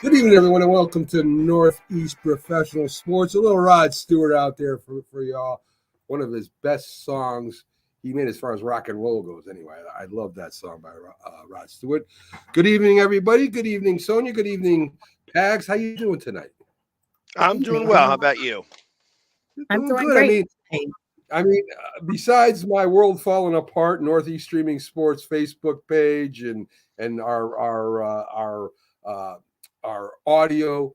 Good evening, everyone, and welcome to Northeast Professional Sports. A little Rod Stewart out there for y'all. One of his best songs he made as far as rock and roll goes. Anyway, I love that song by Rod Stewart. Good evening, everybody. Good evening, Sonia. Good evening, Pags. How you doing tonight? Good I'm doing evening. well. How about you? You're I'm doing doing good. I great. mean, Hey, I mean, besides my world falling apart, Northeast Streaming Sports Facebook page and uh, our audio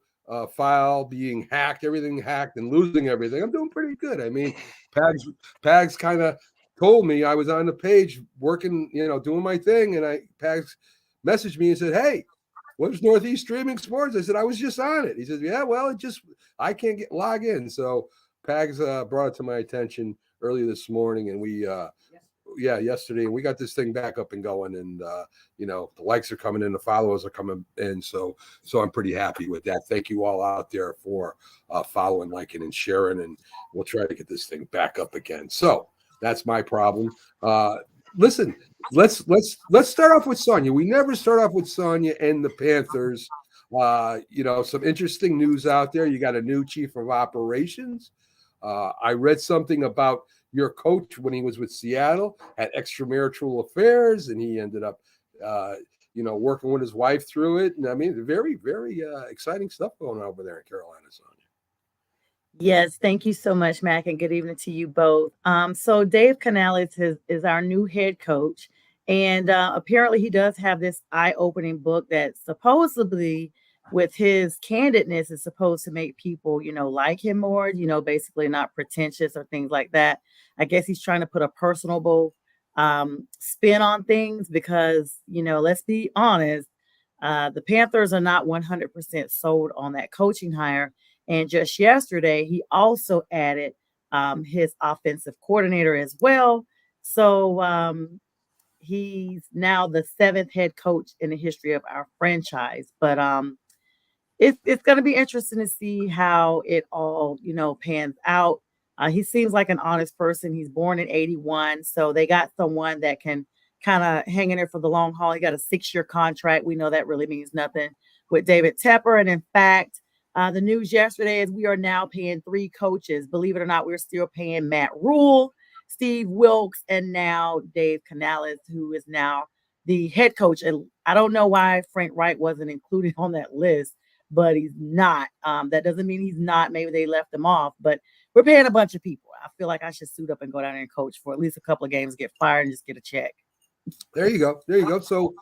file being hacked, everything hacked, and losing everything, I'm doing pretty good. I mean, Pags Pags kind of told me I was on the page working, doing my thing, and Pags messaged me and said, "Hey, what's Northeast Streaming Sports?" I said, "I was just on it." He said, "Yeah, well, I can't log in." So Pags brought it to my attention early this morning, and yesterday, and we got this thing back up and going, and the likes are coming in, the followers are coming in, so I'm pretty happy with that. Thank you all out there for following, liking, and sharing, and we'll try to get this thing back up again. So that's my problem. Listen, let's start off with Sonya. We never start off with Sonya and the Panthers. Some interesting news out there. You got a new chief of operations. I read something about your coach when he was with Seattle had extramarital affairs, and he ended up, working with his wife through it. And I mean, very, very exciting stuff going on over there in Carolina, Sonia. yes, thank you so much, Mac, and good evening to you both. So Dave Canales is our new head coach, and apparently he does have this eye-opening book that supposedly, with his candidness, is supposed to make people, like him more. Basically not pretentious or things like that. I guess he's trying to put a personable spin on things because, let's be honest, the Panthers are not 100% sold on that coaching hire. And just yesterday, he also added his offensive coordinator as well. So he's now the seventh head coach in the history of our franchise. But it's going to be interesting to see how it all, pans out. He seems like an honest person. He's born in 81. So they got someone that can kind of hang in there for the long haul. He got a 6-year contract. We know that really means nothing with David Tepper. And in fact, the news yesterday is we are now paying 3 coaches. Believe it or not, we're still paying Matt Rule, Steve Wilkes, and now Dave Canales, who is now the head coach. And I don't know why Frank Wright wasn't included on that list, but he's not. That doesn't mean he's not. Maybe they left him off, but we're paying a bunch of people. I feel like I should suit up and go down there and coach for at least a couple of games, get fired, and just get a check. There you go. There you go. So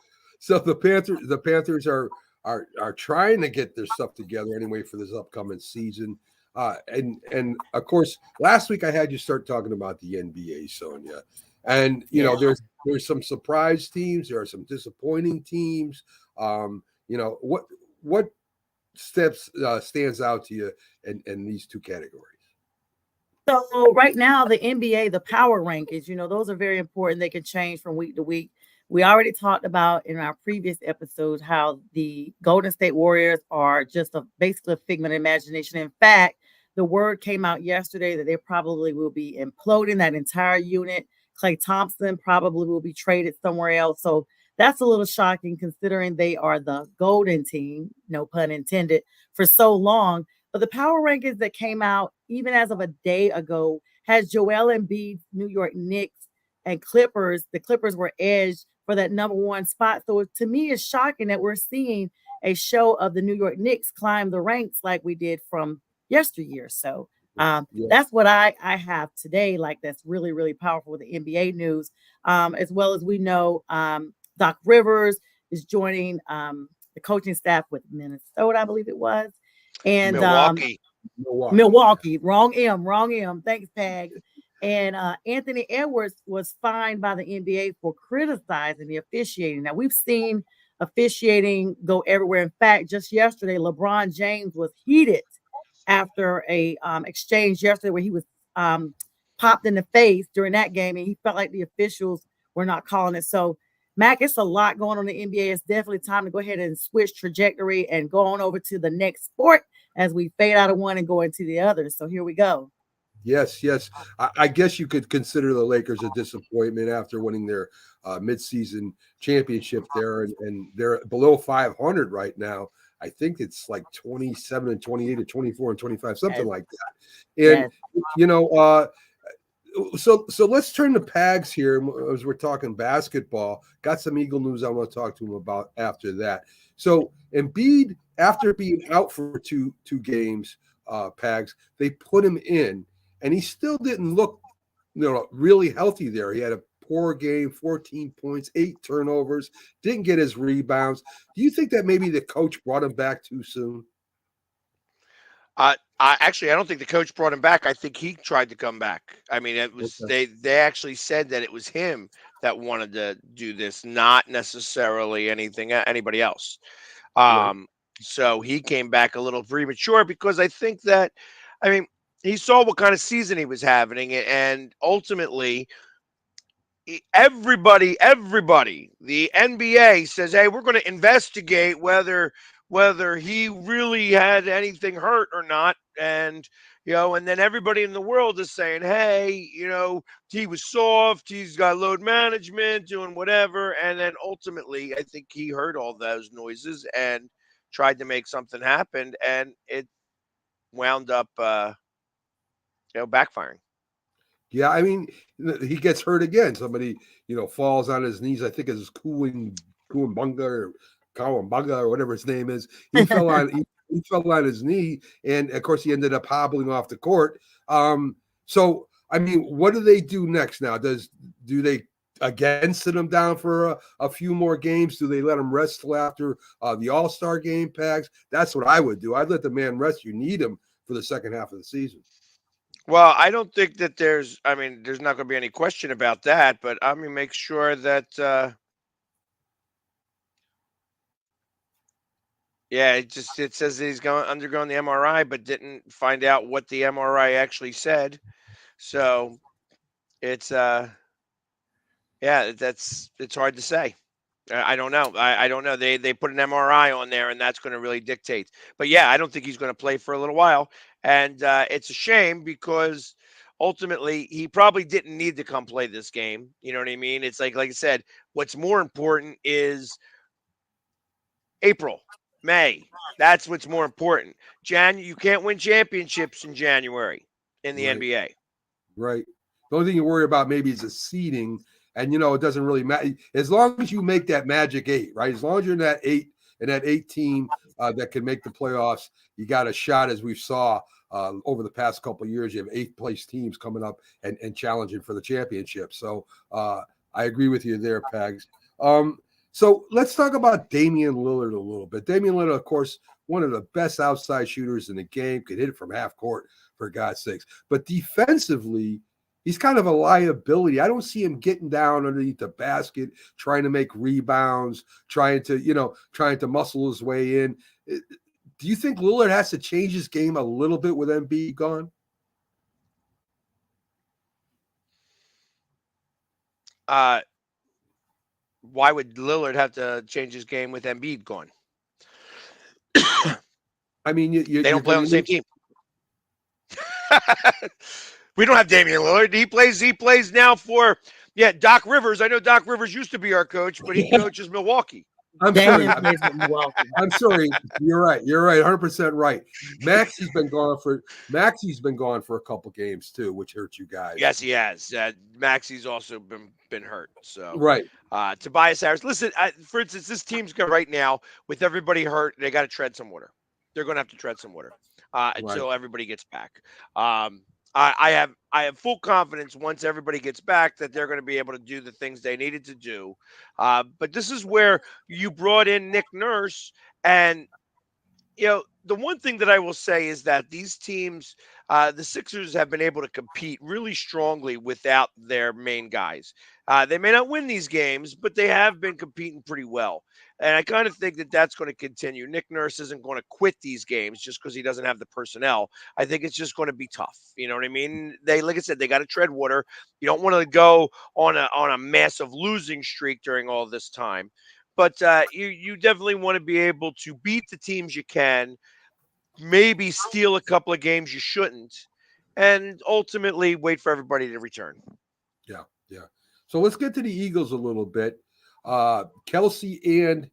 the Panthers are trying to get their stuff together anyway for this upcoming season. And of course, last week I had you start talking about the NBA, Sonia. And Yeah. there's some surprise teams, there are some disappointing teams. What steps stands out to you in these two categories? So right now, the NBA, the power rankings, those are very important. They can change from week to week. We already talked about in our previous episode how the Golden State Warriors are just basically a figment of imagination. In fact, the word came out yesterday that they probably will be imploding that entire unit. Klay Thompson probably will be traded somewhere else. So that's a little shocking considering they are the golden team, no pun intended, for so long. But the power rankings that came out even as of a day ago has Joel Embiid, New York Knicks, and Clippers. The Clippers were edged for that number one spot. So to me, it's shocking that we're seeing a show of the New York Knicks climb the ranks like we did from yesteryear. So Yeah. that's what I have today. Like that's really, really powerful with the NBA news. As well as we know, Doc Rivers is joining the coaching staff with Minnesota, I believe it was. And Milwaukee. Milwaukee. Milwaukee, wrong M. Thanks, Pags. And Anthony Edwards was fined by the NBA for criticizing the officiating. Now we've seen officiating go everywhere. In fact, just yesterday, LeBron James was heated after a exchange yesterday where he was popped in the face during that game, and he felt like the officials were not calling it. So, Mac, it's a lot going on in the NBA. It's definitely time to go ahead and switch trajectory and go on over to the next sport as we fade out of one and go into the other. So here we go. Yes, yes. I guess you could consider the Lakers a disappointment after winning their midseason championship there, and they're below 500 right now. I think it's like 27 and 28 or 24 and 25, something Yes. like that. And Yes. you know, so let's turn to Pags here as we're talking basketball. Got some Eagle news I want to talk to him about after that. So Embiid, after being out for two games, Pags, they put him in, and he still didn't look, really healthy there. He had a poor game, 14 points, 8 turnovers, didn't get his rebounds. Do you think that maybe the coach brought him back too soon? Actually, I don't think the coach brought him back. I think he tried to come back. I mean, it was Okay. they actually said that it was him that wanted to do this, not necessarily anybody else. Right. So he came back a little premature because I think that, I mean, he saw what kind of season he was having, and ultimately, everybody, the NBA says, "Hey, we're going to investigate whether he really had anything hurt or not," and and then everybody in the world is saying, "Hey, he was soft, he's got load management, doing whatever," and then ultimately, I think he heard all those noises and tried to make something happen, and it wound up, backfiring. Yeah, I mean, he gets hurt again. Somebody, falls on his knees. I think it's Kumbunga or Kawambunga or whatever his name is. He fell on his knee, and of course, he ended up hobbling off the court. So, I mean, what do they do next now? Do they again sit him down for a few more games? Do they let him rest till after the All-Star game, Pags? That's what I would do. I'd let the man rest. You need him for the second half of the season. Well, I don't think that there's not going to be any question about that, but I'm going to make sure that, yeah, it says that he's undergoing the MRI, but didn't find out what the MRI actually said. So it's, yeah, it's hard to say. I don't know. I don't know. They put an MRI on there, and that's going to really dictate. But yeah, I don't think he's going to play for a little while, and it's a shame because ultimately he probably didn't need to come play this game. You know what I mean? It's like I said, what's more important is April, May. That's what's more important. You can't win championships in January in the Right. NBA. Right. The only thing you worry about maybe is the seeding, and it doesn't really matter as long as you make that magic 8, right? As long as you're in that 8 team that can make the playoffs, you got a shot. As we saw over the past couple of years, you have 8th place teams coming up and challenging for the championship. So I agree with you there, Pags. So let's talk about Damian Lillard a little bit. Damian Lillard, of course, one of the best outside shooters in the game, could hit it from half court, for God's sakes. But defensively, he's kind of a liability. I don't see him getting down underneath the basket, trying to make rebounds, trying to muscle his way in. Do you think Lillard has to change his game a little bit with Embiid gone? Why would Lillard have to change his game with Embiid gone? I mean, They you're don't play going on to the same need. team. We don't have Damian Lillard. He plays now for Doc Rivers. I know Doc Rivers used to be our coach, but he coaches Milwaukee. I'm sorry. Damian plays with Milwaukee. I'm sorry. You're right. 100% right. Maxie's been gone for a couple games too, which hurts you guys. Yes, he has. Maxey's also been hurt. So Right. Tobias Harris. Listen, for instance, this team's got right now with everybody hurt. They got to tread some water. They're going to have to tread some water until everybody gets back. I have full confidence once everybody gets back that they're going to be able to do the things they needed to do. But this is where you brought in Nick Nurse, and the one thing that I will say is that these teams, the Sixers have been able to compete really strongly without their main guys. They may not win these games, but they have been competing pretty well. And I kind of think that that's going to continue. Nick Nurse isn't going to quit these games just because he doesn't have the personnel. I think it's just going to be tough. You know what I mean? Like I said, they got to tread water. You don't want to go on a massive losing streak during all this time. But you definitely want to be able to beat the teams you can, maybe steal a couple of games you shouldn't, and ultimately wait for everybody to return. Yeah. So let's get to the Eagles a little bit. Kelsey and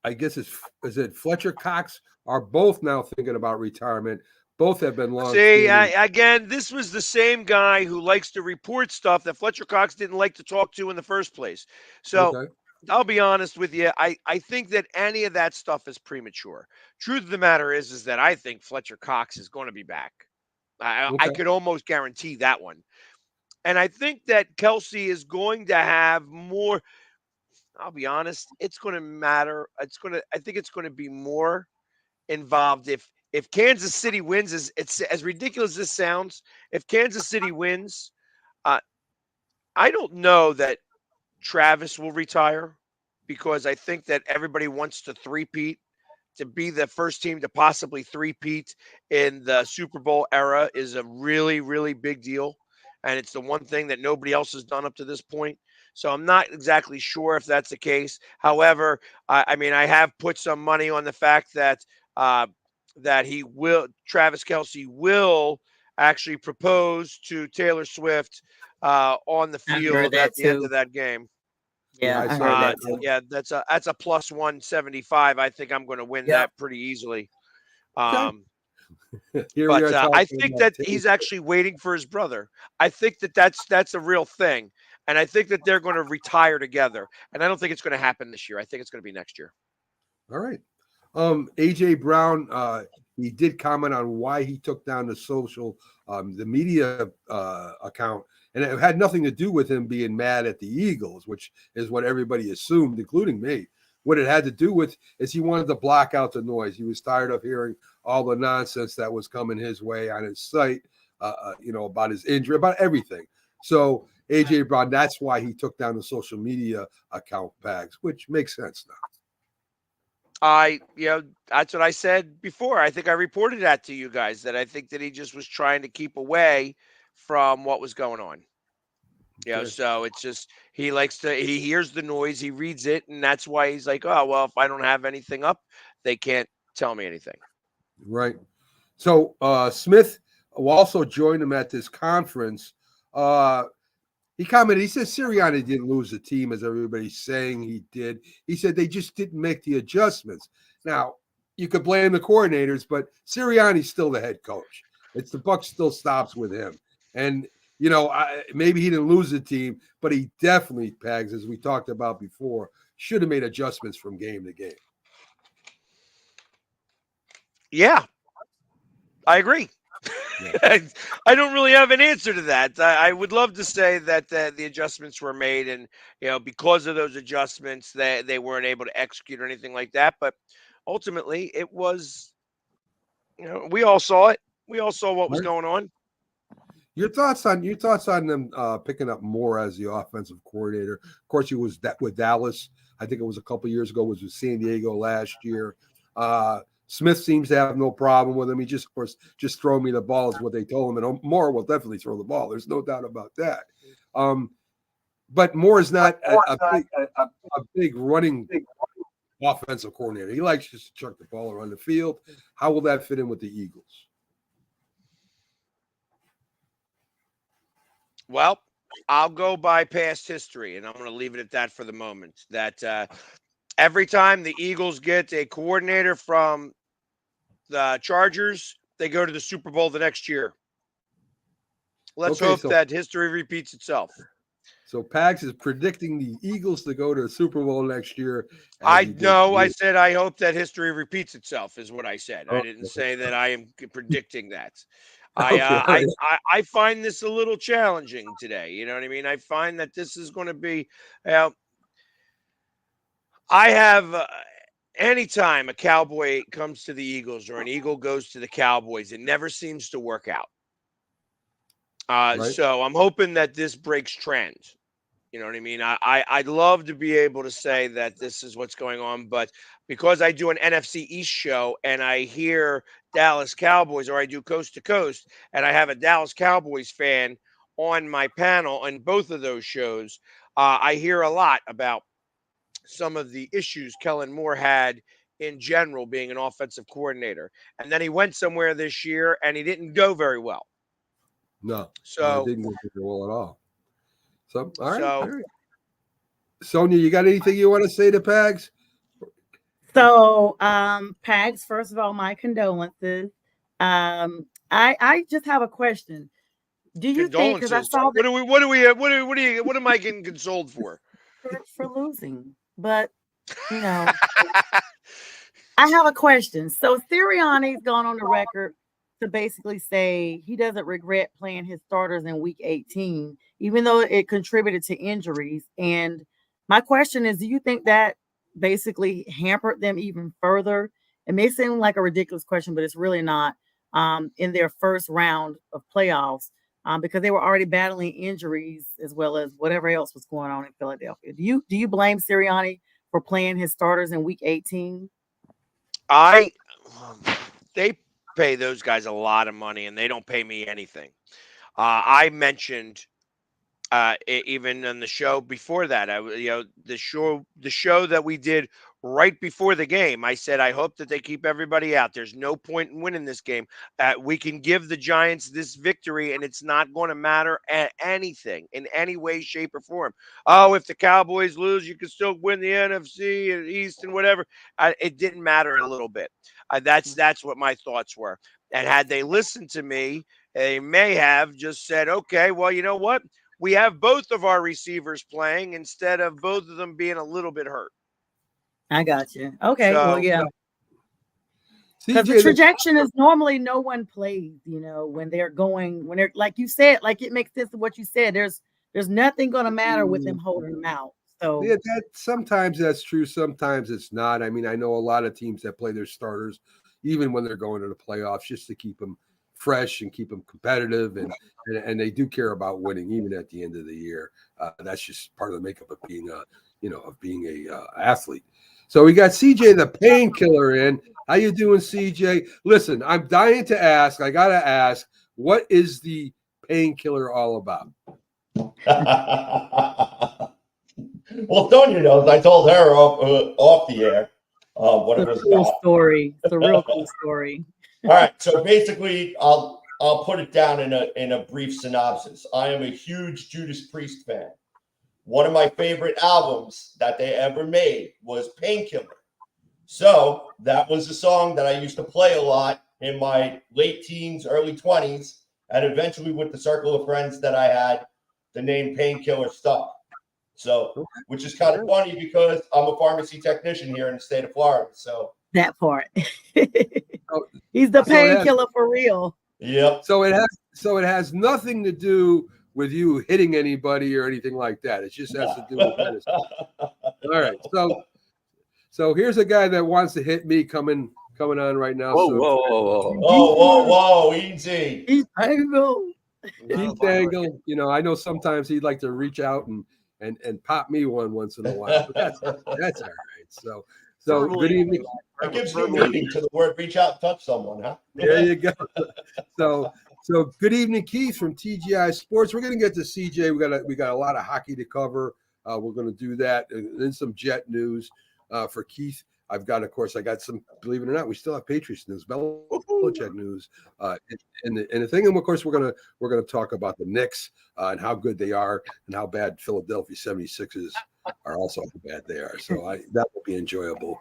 I guess is it Fletcher Cox are both now thinking about retirement. Both have been long. See, again, this was the same guy who likes to report stuff that Fletcher Cox didn't like to talk to in the first place. So Okay. I'll be honest with you. I think that any of that stuff is premature. Truth of the matter is that I think Fletcher Cox is going to be back. I Okay. could almost guarantee that one. And I think that Kelsey is going to have more. I'll be honest. It's going to matter. I think it's going to be more involved if Kansas City wins. It's as ridiculous as this sounds. If Kansas City wins, I don't know that Travis will retire because I think that everybody wants to three-peat, to be the first team to possibly three-peat in the Super Bowl era is a really, really big deal. And it's the one thing that nobody else has done up to this point. So I'm not exactly sure if that's the case. However, I mean, I have put some money on the fact that Travis Kelsey will actually propose to Taylor Swift on the I field heard at that the end too. of that game. Yeah, I I saw heard that. that too. Yeah, that's a plus 175. I think I'm going to win Yeah. that pretty easily. Okay. Um, Here we are but I talking think about that he's actually waiting for his brother. I think that that's a real thing, and I think that they're going to retire together. And I don't think it's going to happen this year. I think it's going to be next year. All right. AJ Brown, he did comment on why he took down the media account, and it had nothing to do with him being mad at the Eagles, which is what everybody assumed, including me. What it had to do with is he wanted to block out the noise. He was tired of hearing all the nonsense that was coming his way on his site, about his injury, about everything. So AJ Brown, that's why he took down the social media account, Bags, which makes sense now. That's what I said before. I think I reported that to you guys, that I think that he just was trying to keep away from what was going on. So it's just he hears the noise, he reads it, and that's why he's like, oh, well, if I don't have anything up, they can't tell me anything. Right. So Smith will also join him at this conference. He commented, he said Sirianni didn't lose the team as everybody's saying he did. He said they just didn't make the adjustments. Now, you could blame the coordinators, but Sirianni's still the head coach. The buck still stops with him. And, maybe he didn't lose the team, but he definitely, Pags, as we talked about before, should have made adjustments from game to game. Yeah, I agree. Yeah. I don't really have an answer to that. I would love to say that the adjustments were made, and because of those adjustments, they weren't able to execute or anything like that. But ultimately, it was, we all saw it. We all saw what was going on. Your thoughts on them picking up Moore as the offensive coordinator? Of course, he was with Dallas. I think it was a couple of years ago. Was with San Diego last year. Smith seems to have no problem with him. He just, of course, throw me the ball is what they told him. And Moore will definitely throw the ball. There's no doubt about that. But Moore is not a big running offensive coordinator. He likes just to chuck the ball around the field. How will that fit in with the Eagles? Well, I'll go by past history, and I'm going to leave it at that for the moment. That every time the Eagles get a coordinator from the Chargers, they go to the Super Bowl the next year. Let's hope that history repeats itself. So Pags is predicting the Eagles to go to the Super Bowl next year. I said I hope that history repeats itself is what I said. I didn't say that I am predicting that. I find this a little challenging today. You know what I mean? I find that this is going to be. I have anytime a Cowboy comes to the Eagles or an Eagle goes to the Cowboys, it never seems to work out. Right. So I'm hoping that this breaks trend. You know what I mean? I'd love to be able to say that this is what's going on, but because I do an NFC East show and I hear Dallas Cowboys, or I do Coast to Coast, and I have a Dallas Cowboys fan on my panel on both of those shows, I hear a lot about some of the issues Kellen Moore had in general being an offensive coordinator. And then he went somewhere this year and he didn't go very well. No, so didn't go very well at all. So, all right. Sonia, you got anything you want to say to Pags? So, Pags, first of all, my condolences. I just have a question. Do you think, because I Condolences. saw that What am I getting consoled for? for losing, but you know, I have a question. So Sirianni's gone on the record to basically say he doesn't regret playing his starters in week 18, even though it contributed to injuries. And my question is, do you think that basically hampered them even further? It may seem like a ridiculous question, but it's really not. In their first round of playoffs, because they were already battling injuries as well as whatever else was going on in Philadelphia. Do you blame Sirianni for playing his starters in week 18? I they pay those guys a lot of money, and they don't pay me anything. I mentioned even on the show before that, the show that we did right before the game. I said I hope that they keep everybody out. There's no point in winning this game. We can give the Giants this victory, and it's not going to matter at anything in any way, shape, or form. Oh, if the Cowboys lose, you can still win the NFC and East and whatever. It didn't matter a little bit. That's what my thoughts were. And had they listened to me, they may have just said, okay, well, you know what? We have both of our receivers playing instead of both of them being a little bit hurt. I got you. Okay, well, So yeah, because the CJ, trajectory is normally no one plays. When they're like you said, like it makes sense of what you said. There's nothing going to matter with them holding them out. So yeah, that sometimes that's true, sometimes it's not. I mean, I know a lot of teams that play their starters even when they're going to the playoffs just to keep them fresh and keep them competitive, and they do care about winning even at the end of the year. That's just part of the makeup of being a athlete. So we got CJ the painkiller in. How you doing, CJ? Listen, I'm dying to ask. I gotta ask, what is the painkiller all about? Well, Sonya knows. I told her off the air what it was it's a cool about. story. It's a real cool story. All right. So basically, I'll put it down in a brief synopsis. I am a huge Judas Priest fan. One of my favorite albums that they ever made was Painkiller. So that was a song that I used to play a lot in my late teens, early 20s, and eventually with the circle of friends that I had, the name Painkiller stuck. So, which is kind of funny because I'm a pharmacy technician here in the state of Florida. So that part. He's the painkiller for real. Yep. So it has nothing to do with you hitting anybody or anything like that. It just has to do with medicine. All right. So here's a guy that wants to hit me coming on right now. Whoa, easy. He's Angle. Keith Angle, I know sometimes he'd like to reach out and pop me once in a while. But that's all right. So good evening. It gives new meaning to the word reach out and touch someone, huh? There you go. So good evening, Keith from TGI Sports. We're going to get to CJ. We got a lot of hockey to cover. We're going to do that, and then some Jet news for Keith. I got some. Believe it or not, we still have Patriots news, Belichick news, and the thing. And of course, we're gonna talk about the Knicks and how good they are, and how bad Philadelphia 76ers are also how bad they are. So that will be enjoyable,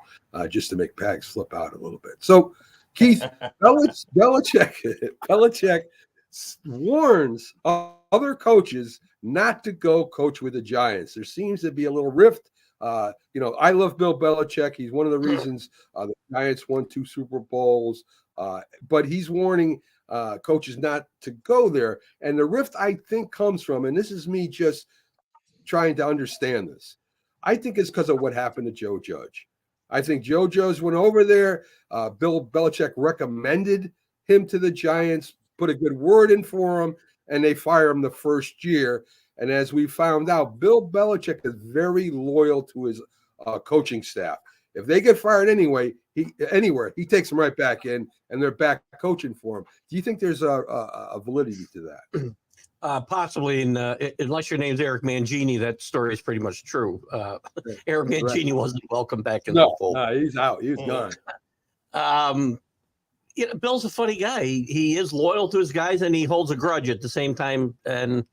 just to make Pags flip out a little bit. So, Keith, Belichick warns other coaches not to go coach with the Giants. There seems to be a little rift. I love Bill Belichick. He's one of the reasons the Giants won 2 Super Bowls. But he's warning coaches not to go there. And the rift, I think, comes from, and this is me just trying to understand this, I think it's because of what happened to Joe Judge. I think Joe Judge went over there. Bill Belichick recommended him to the Giants, put a good word in for him, and they fire him the first year. And as we found out, Bill Belichick is very loyal to his coaching staff. If they get fired anywhere, he takes them right back in, and they're back coaching for him. Do you think there's a validity to that? Possibly, unless your name's Eric Mangini, that story is pretty much true. Eric Mangini wasn't welcome back in the fold. No, he's out. He's gone. Bill's a funny guy. He is loyal to his guys, and he holds a grudge at the same time. And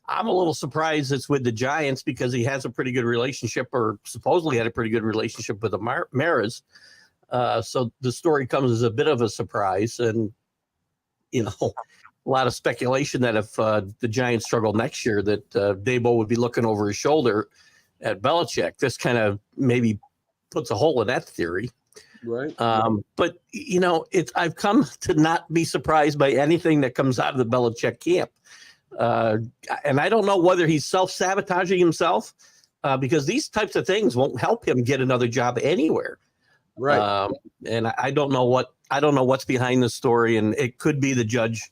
I'm a little surprised it's with the Giants because he has a pretty good relationship, or supposedly had a pretty good relationship with the Maras. So the story comes as a bit of a surprise, and a lot of speculation that if the Giants struggle next year, that Dabo would be looking over his shoulder at Belichick. This kind of maybe puts a hole in that theory. Right. But I've come to not be surprised by anything that comes out of the Belichick camp. And I don't know whether he's self-sabotaging himself because these types of things won't help him get another job anywhere. Right. And I don't know what's behind the story, and it could be the judge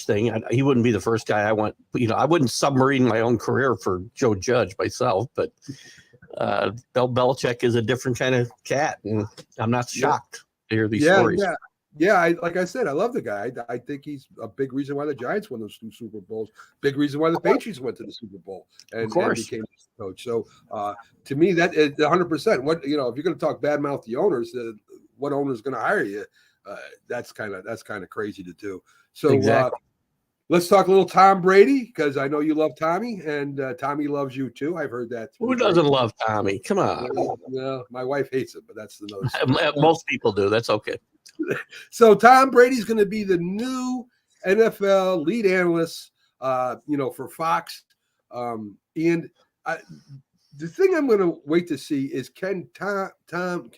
thing. He wouldn't be the first guy I want. I wouldn't submarine my own career for Joe Judge myself, but Bill Belichick is a different kind of cat, and I'm not shocked to hear these stories. Yeah. Like I said, I love the guy. I think he's a big reason why the Giants won those 2 Super Bowls. Big reason why the Patriots went to the Super Bowl and became coach. So to me, that is 100%. What if you're going to talk bad mouth the owners, what owner is going to hire you? That's kind of crazy to do. So exactly. Let's talk a little Tom Brady, because I know you love Tommy, and Tommy loves you too. I've heard that. Who doesn't love Tommy? Come on. No, my wife hates him, but that's another story. Most people do. That's okay. So Tom Brady's going to be the new NFL lead analyst, for Fox. And the thing I'm going to wait to see is can Tom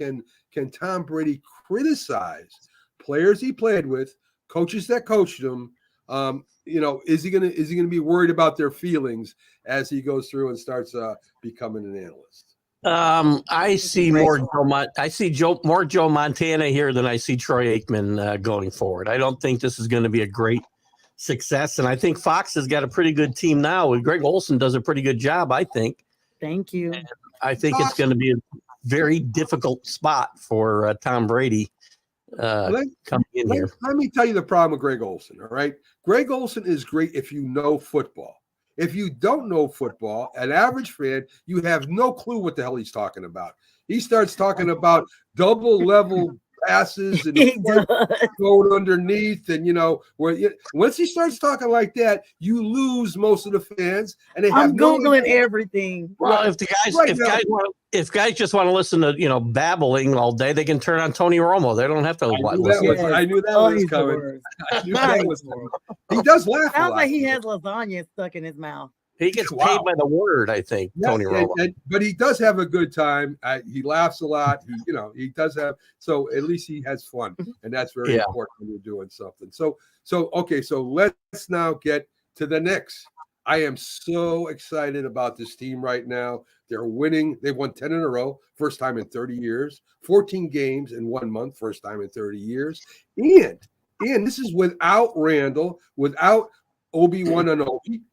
Brady criticize players he played with, coaches that coached him? Is he gonna be worried about their feelings as he goes through and starts becoming an analyst? I see more Joe Montana here than I see Troy Aikman going forward. I don't think this is going to be a great success, and I think Fox has got a pretty good team now. Greg Olson does a pretty good job, I think. Thank you. And I think it's going to be a very difficult spot for Tom Brady coming in here. Let me tell you the problem with Greg Olson. All right, Greg Olson is great if you know football. If you don't know football, an average fan, you have no clue what the hell he's talking about. He starts talking about double level passes and going underneath, and once he starts talking like that, you lose most of the fans. And I'm Googling everything. Well, if guys just want to listen to babbling all day, they can turn on Tony Romo. They don't have to listen. I knew that was coming. I knew that was coming. He does laugh. Sounds like he has lasagna stuck in his mouth. He gets paid by the word, I think, Tony Romo. But he does have a good time. He laughs a lot. He does have. So at least he has fun, and that's very important when you're doing something. So okay. So let's now get to the Knicks. I am so excited about this team right now. They're winning. They've won 10 in a row, first time in 30 years. 14 games in 1 month, first time in 30 years. And this is without Randall, without Obi-Wan Anunoby.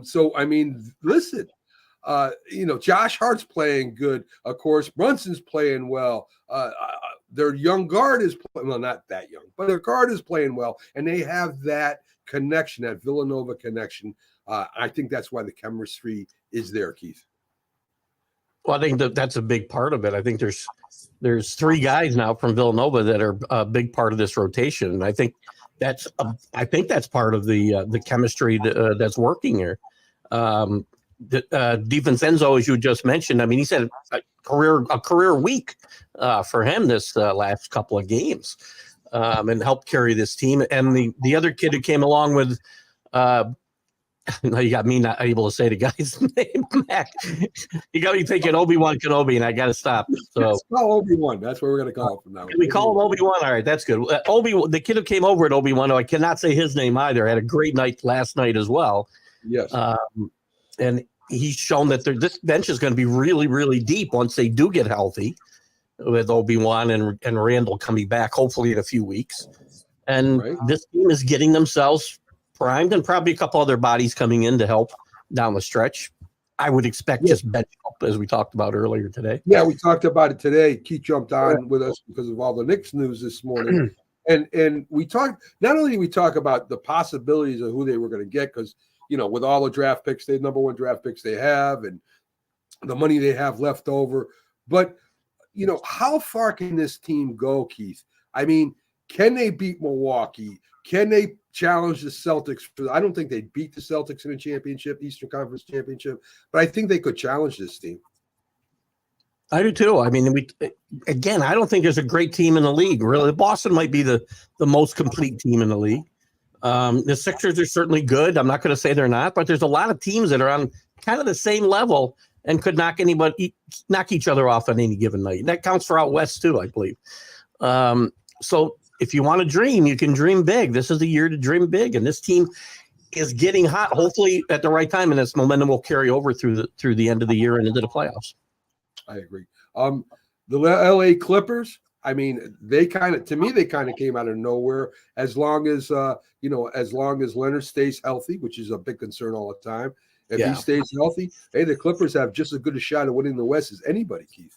So I mean, listen, Josh Hart's playing good. Of course, Brunson's playing well. Their young guard is not that young, but their guard is playing well, and they have that connection, that Villanova connection. I think that's why the chemistry is there, Keith. Well, I think that's a big part of it. I think there's 3 guys now from Villanova that are a big part of this rotation, and I think that's part of the chemistry that's working here. DiVincenzo, as you just mentioned, I mean, he's had a career week for him this last couple of games, and helped carry this team. And the other kid who came along with. You got me not able to say the guy's name, Mac. You got me thinking Obi-Wan Kenobi, and I got to stop. So let's call Obi-Wan. That's what we're going to call him from now. We call him Obi-Wan. All right, that's good. The kid who came over at Obi-Wan, I cannot say his name either. Had a great night last night as well. Yes. And he's shown that this bench is going to be really, really deep once they do get healthy, with Obi-Wan and Randall coming back, hopefully in a few weeks. And this team is getting themselves primed, and probably a couple other bodies coming in to help down the stretch. I would expect just bench help, as we talked about earlier today. Yeah, we talked about it today. Keith jumped on with us because of all the Knicks news this morning. and we talked, not only did we talk about the possibilities of who they were going to get, because, with all the draft picks, the number 1 draft picks they have, and the money they have left over, but, how far can this team go, Keith? I mean, can they beat Milwaukee? Can they challenge the Celtics? I don't think they'd beat the Celtics in a championship, Eastern Conference championship, but I think they could challenge this team. I do too. I mean, I don't think there's a great team in the league. Really, Boston might be the most complete team in the league. The Sixers are certainly good. I'm not going to say they're not, but there's a lot of teams that are on kind of the same level and could knock each other off on any given night. That counts for out west too, I believe. So if you want to dream, you can dream big. This is the year to dream big, and this team is getting hot. Hopefully, at the right time, and this momentum will carry over through the end of the year and into the playoffs. I agree. The LA Clippers, I mean, they kind of came out of nowhere. As long as Leonard stays healthy, which is a big concern all the time. If he stays healthy, hey, the Clippers have just as good a shot at winning the West as anybody, Keith.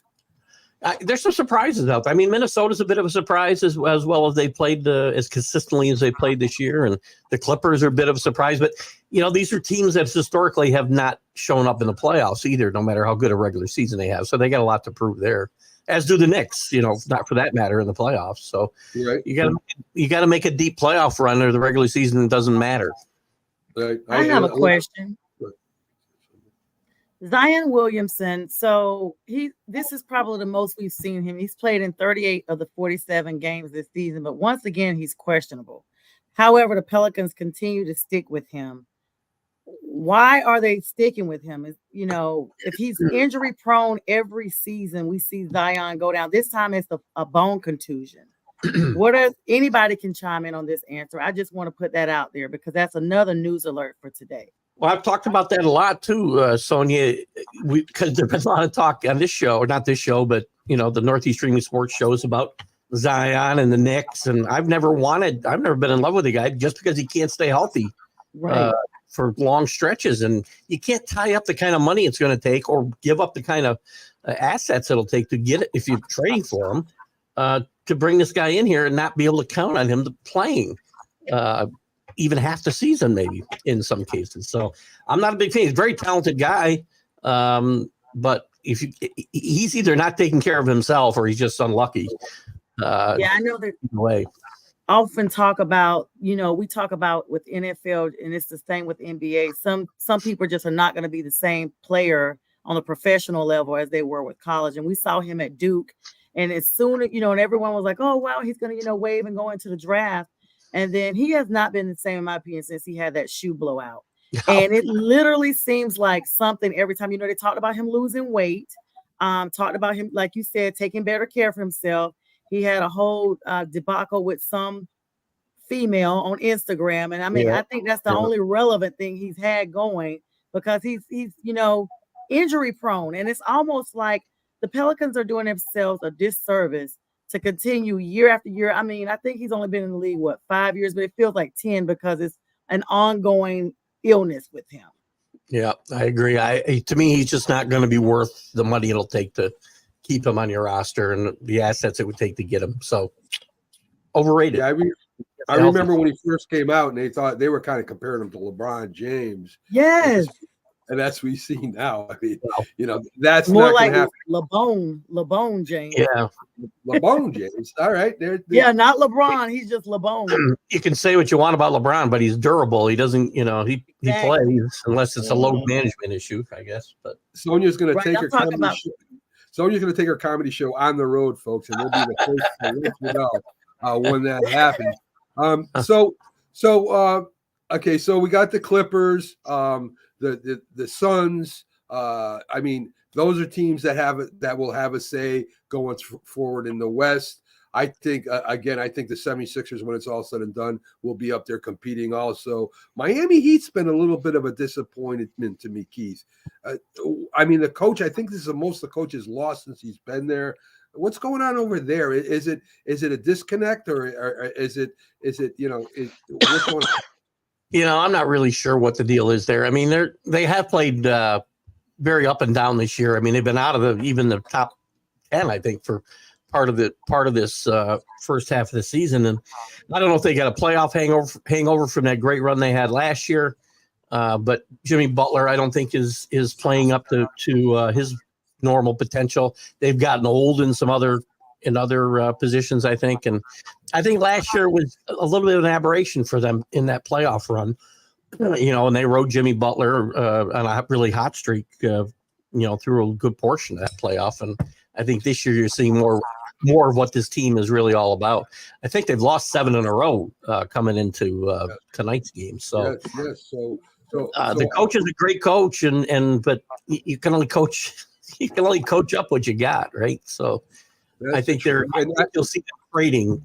There's some surprises out there. I mean, Minnesota's a bit of a surprise as well as they played as consistently as they played this year, and the Clippers are a bit of a surprise. But these are teams that historically have not shown up in the playoffs either, no matter how good a regular season they have. So they got a lot to prove there, as do the Knicks. Not for that matter in the playoffs. So right. you got to make a deep playoff run, or the regular season doesn't matter. Right. I have a question. Zion Williamson, so this is probably the most we've seen him. He's played in 38 of the 47 games this season, but once again, he's questionable. However, the Pelicans continue to stick with him. Why are they sticking with him? If he's injury prone every season, we see Zion go down. This time it's a bone contusion. Anybody can chime in on this answer. I just want to put that out there because that's another news alert for today. Well, I've talked about that a lot too, Sonia, because there's been a lot of talk on this show, or not this show, but the Northeast Streaming Sports shows about Zion and the Knicks. And I've never been in love with the guy just because he can't stay healthy for long stretches. And you can't tie up the kind of money it's going to take or give up the kind of assets it'll take to get it if you're trading for him to bring this guy in here and not be able to count on him playing even half the season, maybe in some cases. So I'm not a big fan. He's a very talented guy. But he's either not taking care of himself or he's just unlucky. I know that way. Often talk about, we talk about with NFL, and it's the same with NBA. Some people just are not going to be the same player on a professional level as they were with college. And we saw him at Duke. And as soon as, and everyone was like, oh, wow, he's going to, wave and go into the draft. And then he has not been the same, in my opinion, since he had that shoe blowout. And it literally seems like something every time. They talked about him losing weight, talked about him, like you said, taking better care of himself. He had a whole debacle with some female on Instagram. And I think that's the only relevant thing he's had going because he's injury prone. And it's almost like the Pelicans are doing themselves a disservice to continue year after year. I think he's only been in the league, 5 years, but it feels like 10 because it's an ongoing illness with him. Yeah, I agree. To me, he's just not going to be worth the money it'll take to keep him on your roster and the assets it would take to get him. So overrated. Yeah, I remember when he first came out and they thought they were kind of comparing him to LeBron James. Yes. And that's what we see now. That's more not like happen. LeBron James. Yeah. LeBron James. All right. Yeah, not LeBron. He's just LeBron. You can say what you want about LeBron, but he's durable. He doesn't, he plays unless it's a load management issue, I guess. But Sonia's going to take her comedy show. Sonia's going to take her comedy show on the road, folks, and we'll be the first to let you know when that happens. Okay, so we got the Clippers, the Suns. Those are teams that will have a say going forward in the West. I think, I think the 76ers, when it's all said and done, will be up there competing also. Miami Heat's been a little bit of a disappointment to me, Keith. The coach, I think this is the most the coach has lost since he's been there. What's going on over there? Is it a disconnect or is it what's going on? I'm not really sure what the deal is there. They have played very up and down this year. They've been out of even the top 10, I think, for part of this first half of the season. And I don't know if they got a playoff hangover from that great run they had last year. But Jimmy Butler, I don't think is playing up to his normal potential. They've gotten old in some other in other positions, I think. And I think last year was a little bit of an aberration for them in that playoff run. And they rode Jimmy Butler on a really hot streak, through a good portion of that playoff. And I think this year you're seeing more of what this team is really all about. I think they've lost 7 in a row coming into tonight's game. So, yes. So the coach is a great coach, but you can only coach up what you got, right? So I think you'll see them trading.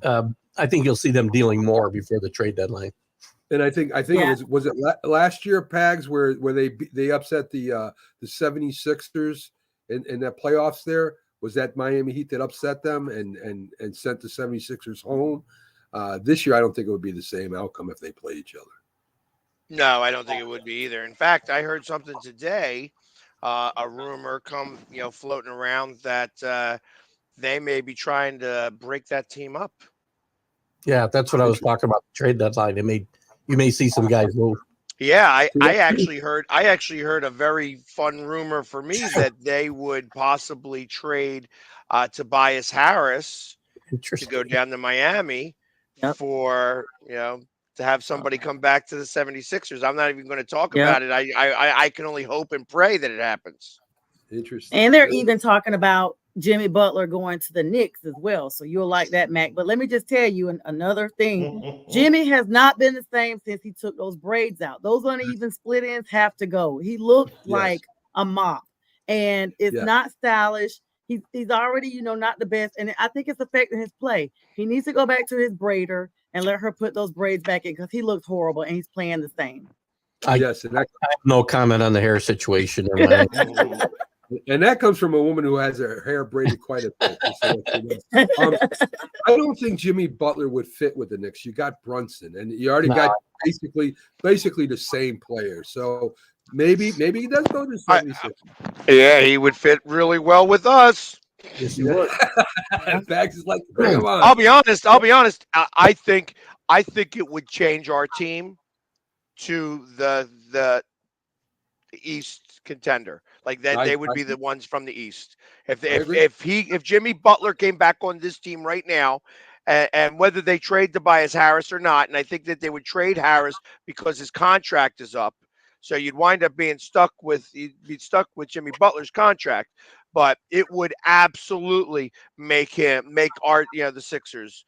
I think you'll see them dealing more before the trade deadline. And I think it was last year, Pags, where they upset the 76ers in that playoffs there. Was that Miami Heat that upset them and sent the 76ers home? This year, I don't think it would be the same outcome if they play each other. No, I don't think it would be either. In fact, I heard something today, a rumor floating around that they may be trying to break that team up. Yeah, that's what I was talking about. The trade deadline. You may see some guys move. Yeah, I actually heard a very fun rumor for me that they would possibly trade Tobias Harris to go down to Miami for to have somebody come back to the 76ers. I'm not even going to talk about it. I can only hope and pray that it happens. Interesting. And they're even talking about Jimmy Butler going to the Knicks as well. So you'll like that, Mac. But let me just tell you another thing. Jimmy has not been the same since he took those braids out. Those uneven split ends have to go. He looks like a mop, and it's not stylish. He's already, not the best. And I think it's affecting his play. He needs to go back to his braider and let her put those braids back in because he looks horrible and he's playing the same. I have no comment on the hair situation. And that comes from a woman who has her hair braided quite a bit. I don't think Jimmy Butler would fit with the Knicks. You got Brunson, and you already got basically the same player. So maybe he does go to 76. Yeah, he would fit really well with us. Yes, he would. Bags is like, bring him on. I'll be honest. I think it would change our team to the East contender. Like that, they would be the ones from the East. If Jimmy Butler came back on this team right now, and whether they trade Tobias Harris or not, and I think that they would trade Harris because his contract is up, so you'd wind up being stuck with Jimmy Butler's contract. But it would absolutely make the Sixers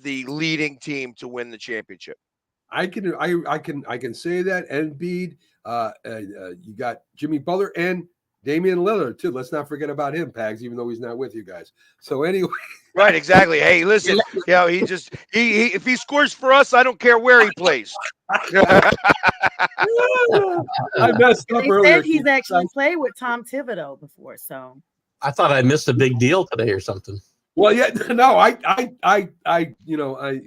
the leading team to win the championship. I can say that. Embiid, you got Jimmy Butler and Damian Lillard too. Let's not forget about him, Pags, even though he's not with you guys. So anyway, right, exactly. Hey, listen, he if he scores for us, I don't care where he plays. I messed up earlier. Said he's actually played with Tom Thibodeau before, so I thought I missed a big deal today or something. Well, yeah, no, I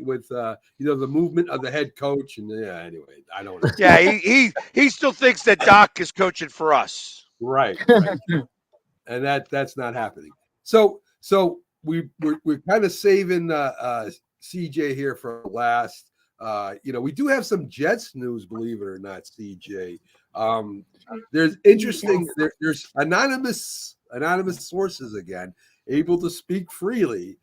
with the movement of the head coach, and anyway, I don't know. Yeah, he still thinks that Doc is coaching for us, right. And that's not happening. So we're kind of saving CJ here for last. We do have some Jets news, believe it or not, CJ. There's interesting. There's anonymous sources again, able to speak freely,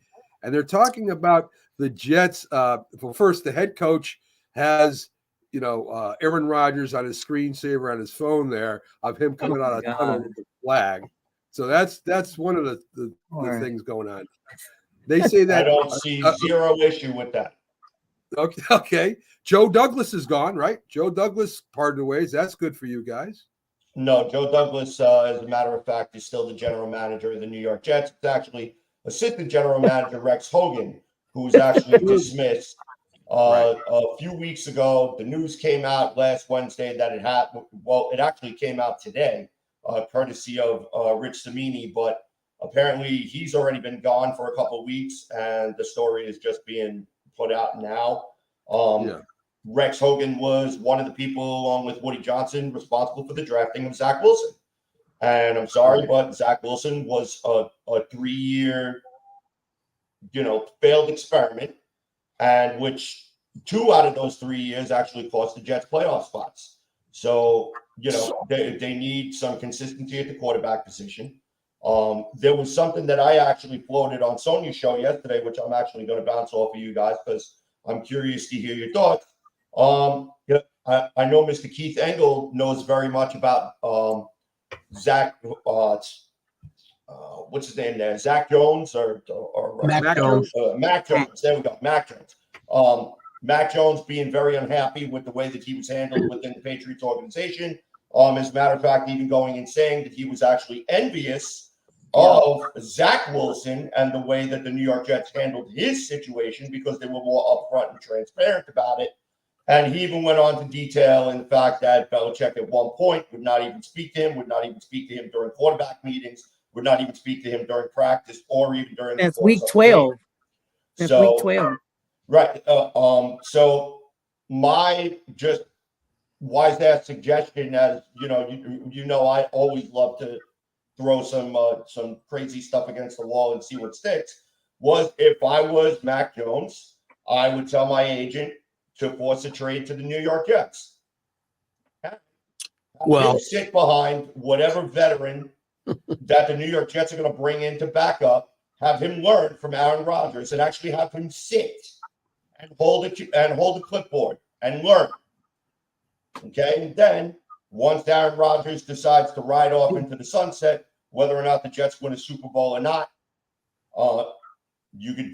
and they're talking about the Jets. Well, first, the head coach has, Aaron Rodgers on his screensaver on his phone there of him coming out of tunnel with the flag. So that's one of the things going on. They say that I don't see zero issue with that. Okay. Joe Douglas is gone, right? Joe Douglas parted ways. That's good for you guys. No, Joe Douglas, as a matter of fact, is still the general manager of the New York Jets. It's actually assistant general manager Rex Hogan, who was actually dismissed a few weeks ago. The news came out last Wednesday that it happened. Well, it actually came out today, courtesy of Rich Cimini, but apparently he's already been gone for a couple of weeks, and the story is just being put out now. Rex Hogan was one of the people, along with Woody Johnson, responsible for the drafting of Zach Wilson. And I'm sorry, but Zach Wilson was a 3-year, failed experiment, and which 2 out of those 3 years actually cost the Jets playoff spots. So, they need some consistency at the quarterback position. There was something that I actually floated on Sonia's show yesterday, which I'm actually going to bounce off of you guys because I'm curious to hear your thoughts. Yeah, I know Mr. Keith Engel knows very much about Zach. What's his name there? Zach Jones or Mac Jones. Mac Jones. There we go. Mac Jones. Mac Jones being very unhappy with the way that he was handled within the Patriots organization. As a matter of fact, even going and saying that he was actually envious of Zach Wilson and the way that the New York Jets handled his situation because they were more upfront and transparent about it. And he even went on to detail in the fact that Belichick at one point would not even speak to him, would not even speak to him during quarterback meetings, would not even speak to him during practice or even during That's week 12. That's So, week 12. Right. So my just wise ass suggestion, as you know, I always love to throw some crazy stuff against the wall and see what sticks. Was if I was Mac Jones, I would tell my agent to force a trade to the New York Jets. Well, sit behind whatever veteran that the New York Jets are going to bring in to back up. Have him learn from Aaron Rodgers and actually have him sit and hold a clipboard and learn. Okay, and then once Aaron Rodgers decides to ride off into the sunset, whether or not the Jets win a Super Bowl or not, you could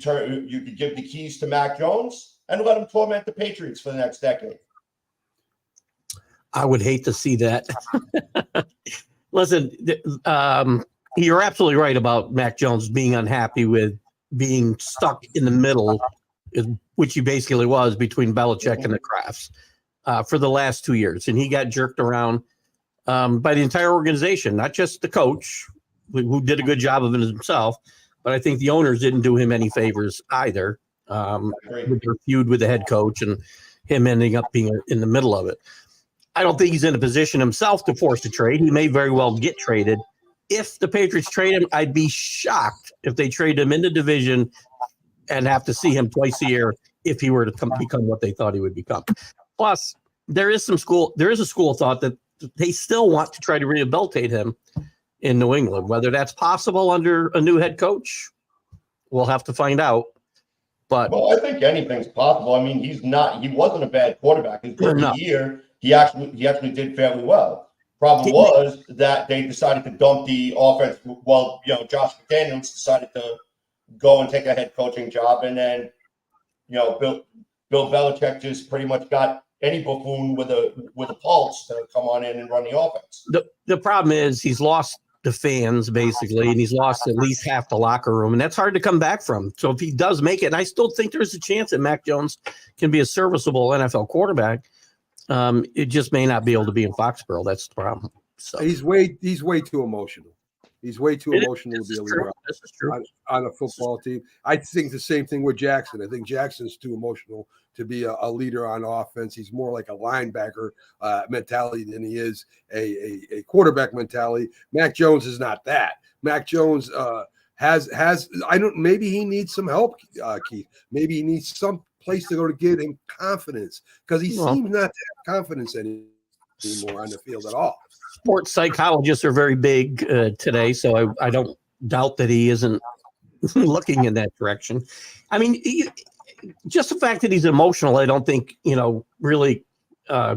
give the keys to Mac Jones and let him torment the Patriots for the next decade. I would hate to see that. Listen, you're absolutely right about Mac Jones being unhappy with being stuck in the middle, which he basically was between Belichick and the Krafts for the last 2 years. And he got jerked around by the entire organization, not just the coach, who did a good job of it himself, but I think the owners didn't do him any favors either with their feud with the head coach and him ending up being in the middle of it. I don't think he's in a position himself to force a trade. He may very well get traded. If the Patriots trade him, I'd be shocked if they trade him in the division and have to see him twice a year if he were to become what they thought he would become. Plus, there is a school of thought that they still want to try to rehabilitate him in New England. Whether that's possible under a new head coach, we'll have to find out. But I think anything's possible. I mean, he wasn't a bad quarterback. His rookie year, he actually did fairly well. Problem was that they decided to dump the offense. Well, Josh McDaniels decided to go and take a head coaching job, and then Bill Belichick just pretty much got any buffoon with a pulse to come on in and run the offense. The problem is he's lost the fans basically, and he's lost at least half the locker room, and that's hard to come back from. So if he does make it, and I still think there's a chance that Mac Jones can be a serviceable NFL quarterback. It just may not be able to be in Foxborough. That's the problem. So he's way too emotional. He's way too emotional to be a leader on a football team. I think the same thing with Jackson. I think Jackson's too emotional to be a leader on offense. He's more like a linebacker mentality than he is a quarterback mentality. Mac Jones is not that. Mac Jones maybe he needs some help, Keith. Maybe he needs some place to go to get him confidence because he seems not to have confidence anymore on the field at all. Sports psychologists are very big today, so I don't doubt that he isn't looking in that direction. I mean, just the fact that he's emotional, I don't think, really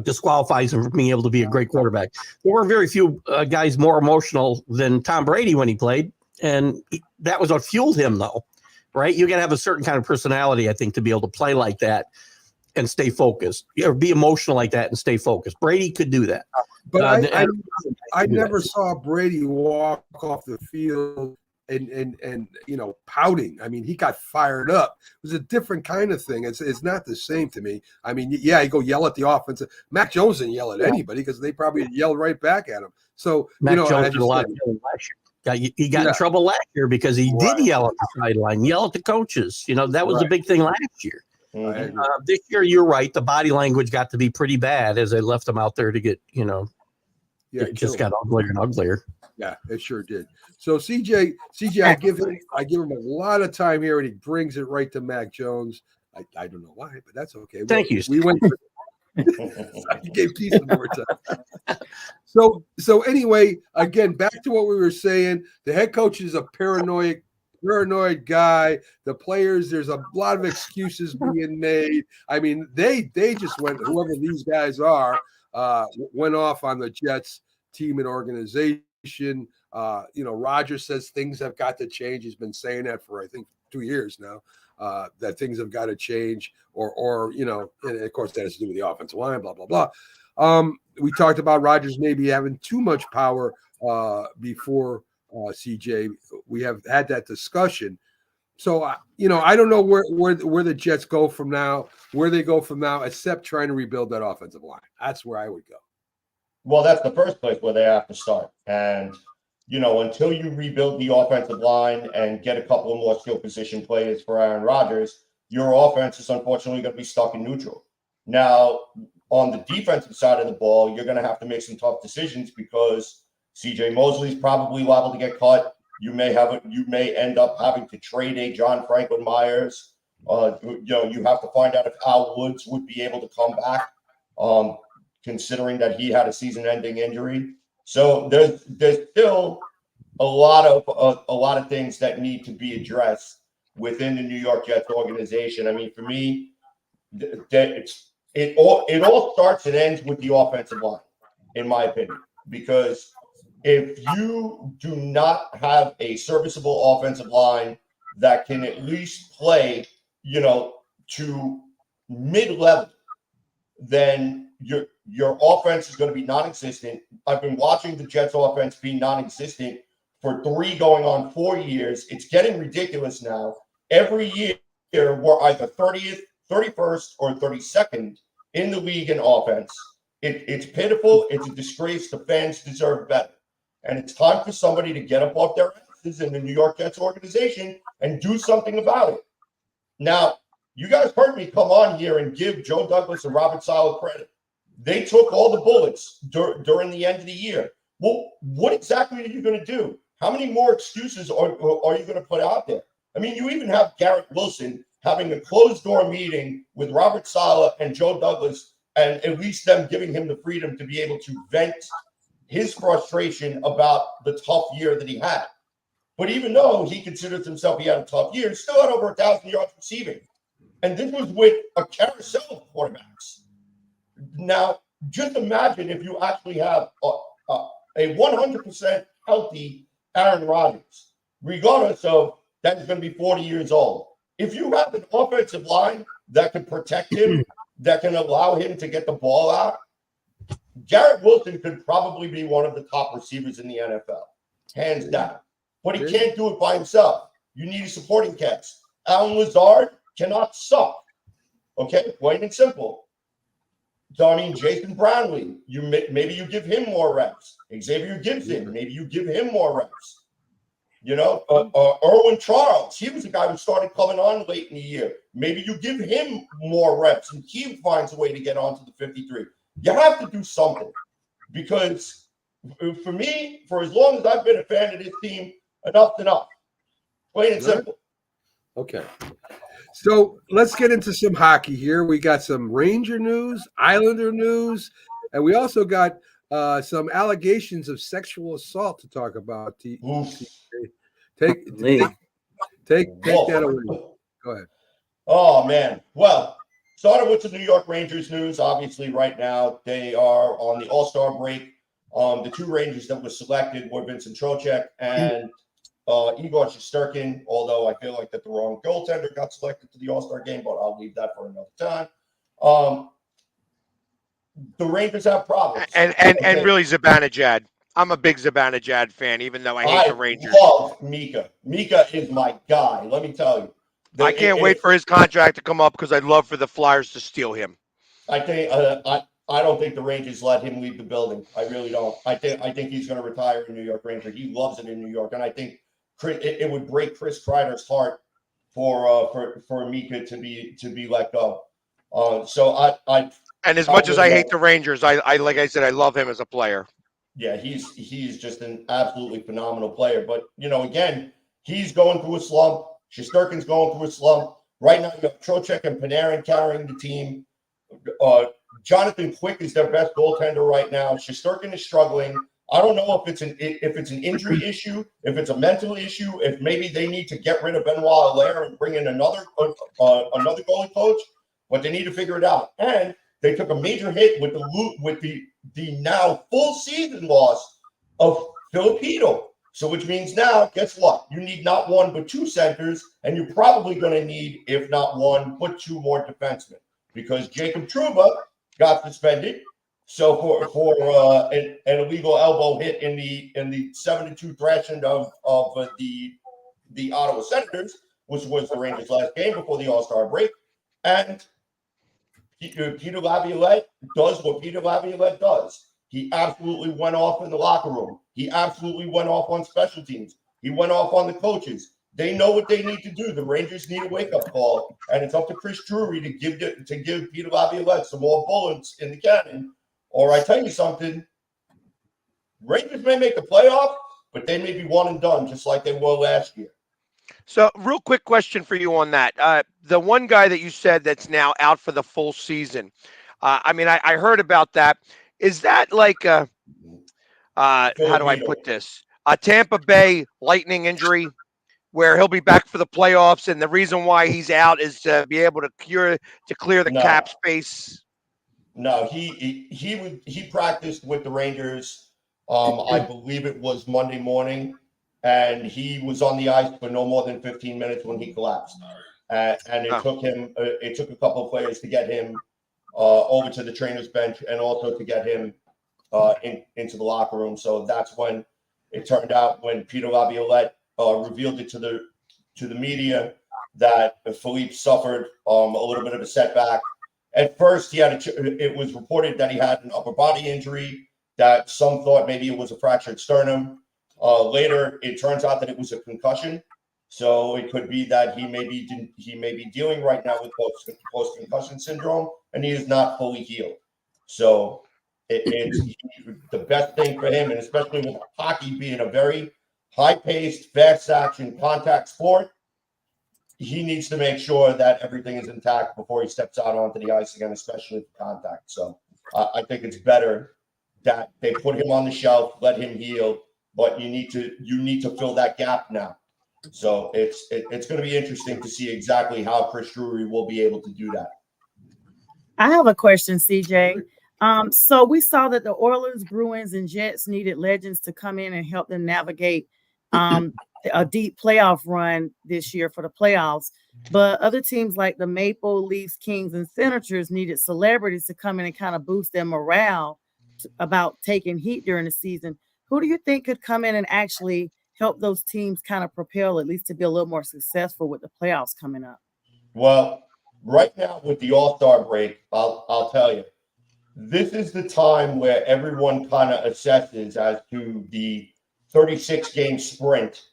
disqualifies him from being able to be a great quarterback. There were very few guys more emotional than Tom Brady when he played, and that was what fueled him, though, right? You got to have a certain kind of personality, I think, to be able to play like that and stay focused, or be emotional like that and stay focused. Brady could do that. But I never saw Brady walk off the field and pouting. I mean, he got fired up. It was a different kind of thing. It's not the same to me. I mean, yeah, you go yell at the offense. Mac Jones didn't yell at anybody because they probably yelled right back at him. So Mac Jones did a lot of yelling last year. He got in trouble last year because he did yell at the sideline, yell at the coaches. That was a big thing last year. Mm-hmm. This year, you're right. The body language got to be pretty bad as they left him out there to get, it just got uglier and uglier. Yeah, it sure did. So CJ, I give him a lot of time here, and he brings it right to Mac Jones. I don't know why, but that's okay. Thank you. We went. You gave Keith some more time. So anyway, again, back to what we were saying. The head coach is a paranoid guy. The players, there's a lot of excuses being made. I mean, they just went, whoever these guys are, went off on the Jets team and organization. Rodgers says things have got to change. He's been saying that for, I think, 2 years now, that things have got to change, or and of course that has to do with the offensive line, blah, blah, blah. We talked about Rodgers maybe having too much power before CJ. We have had that discussion. So, I don't know where the Jets go from now, except trying to rebuild that offensive line. That's where I would go. Well, that's the first place where they have to start. And, until you rebuild the offensive line and get a couple of more skill position players for Aaron Rodgers, your offense is unfortunately going to be stuck in neutral. Now, on the defensive side of the ball, you're going to have to make some tough decisions because CJ Mosley's probably liable to get cut. You may end up having to trade a John Franklin Myers. You have to find out if Al Woods would be able to come back, considering that he had a season-ending injury. So there's still a lot of things that need to be addressed within the New York Jets organization. I mean, for me, it all starts and ends with the offensive line, in my opinion, because if you do not have a serviceable offensive line that can at least play, to mid-level, then your offense is going to be non-existent. I've been watching the Jets offense be non-existent for 3 going on 4 years. It's getting ridiculous now. Every year we're either 30th, 31st, or 32nd in the league in offense. It's pitiful. It's a disgrace. The fans deserve better. And it's time for somebody to get up off their asses in the New York Jets organization and do something about it. Now, you guys heard me come on here and give Joe Douglas and Robert Saleh credit. They took all the bullets during the end of the year. Well, what exactly are you going to do? How many more excuses are you going to put out there? I mean, you even have Garrett Wilson having a closed-door meeting with Robert Saleh and Joe Douglas, and at least them giving him the freedom to be able to vent his frustration about the tough year that he had. But even though he considers himself he had a tough year, he still had over 1,000 yards receiving. And this was with a carousel of quarterbacks. Now, just imagine if you actually have a 100% healthy Aaron Rodgers, regardless of that he's going to be 40 years old. If you have an offensive line that can protect him, that can allow him to get the ball out, Garrett Wilson could probably be one of the top receivers in the NFL, hands down. But he can't do it by himself. You need a supporting cast. Alan Lazard cannot suck. Okay, plain and simple. So, I mean, Jason Brownlee, maybe you give him more reps. Xavier Gibson, maybe you give him more reps. Erwin Charles, he was a guy who started coming on late in the year. Maybe you give him more reps and he finds a way to get onto the 53. You have to do something because for me, for as long as I've been a fan of this team, enough's enough. Plain and simple. Okay. So let's get into some hockey here. We got some Ranger news, Islander news, and we also got some allegations of sexual assault to talk about. Take that away. Go ahead. Oh, man. Well, starting with the New York Rangers news, obviously right now they are on the All-Star break. The 2 Rangers that were selected were Vincent Trocheck and Igor Shesterkin, although I feel like that the wrong goaltender got selected to the All-Star game, but I'll leave that for another time. The Rangers have problems. And really Zibanejad. I'm a big Zibanejad fan, even though I hate the Rangers. I love Mika. Mika is my guy, let me tell you. I can't wait for his contract to come up because I'd love for the Flyers to steal him. I think I don't think the Rangers let him leave the building. I really don't. I think he's going to retire in New York Ranger. He loves it in New York, and I think it would break Chris Kreider's heart for Mika to be let go. And as much as I hate the Rangers, I like I said, I love him as a player. Yeah, he's just an absolutely phenomenal player. But again, he's going through a slump. Shesterkin's going through a slump. Right now, you have Trocheck and Panarin carrying the team. Jonathan Quick is their best goaltender right now. Shesterkin is struggling. I don't know if it's an injury issue, if it's a mental issue, if maybe they need to get rid of Benoit Allaire and bring in another goalie coach, but they need to figure it out. And they took a major hit with the now full season loss of Filipino. So which means now, guess what? You need not one but two centers, and you're probably going to need, if not one, but two more defensemen, because Jacob Trouba got suspended. So for an illegal elbow hit in the 7-2 thrashing of the Ottawa Senators, which was the Rangers' last game before the All-Star break, and Peter Laviolette does what Peter Laviolette does. He absolutely went off in the locker room. He absolutely went off on special teams. He went off on the coaches. They know what they need to do. The Rangers need a wake-up call, and it's up to Chris Drury to give Peter Laviolette some more bullets in the cannon. Or I tell you something, Rangers may make the playoff, but they may be one and done, just like they were last year. So, real quick question for you on that. The one guy that you said that's now out for the full season. I heard about that. Is that like how do I put this? A Tampa Bay Lightning injury where he'll be back for the playoffs, and the reason why he's out is to be able to clear the cap space. No, he practiced with the Rangers. I believe it was Monday morning, and he was on the ice for no more than 15 minutes when he collapsed. And it took a couple of players to get him over to the trainer's bench, and also to get him into the locker room. So that's when it turned out, when Peter Laviolette revealed it to the media, that Philippe suffered a little bit of a setback. At first, it was reported that he had an upper body injury, that some thought maybe it was a fractured sternum. Later, it turns out that it was a concussion. So it could be that he may be dealing right now with post-concussion syndrome, and he is not fully healed. So it's the best thing for him, and especially with hockey being a very high-paced, fast-action contact sport, he needs to make sure that everything is intact before he steps out onto the ice again, especially for contact. So I think it's better that they put him on the shelf, let him heal, but you need to fill that gap now. So it's going to be interesting to see exactly how Chris Drury will be able to do that. I have a question, CJ. So we saw that the Oilers, Bruins, and Jets needed legends to come in and help them navigate a deep playoff run this year for the playoffs. But other teams like the Maple Leafs, Kings, and Senators needed celebrities to come in and kind of boost their morale about taking heat during the season. Who do you think could come in and actually help those teams kind of propel, at least to be a little more successful with the playoffs coming up? Well, right now with the All-Star break, I'll tell you, this is the time where everyone kind of assesses as to the 36-game sprint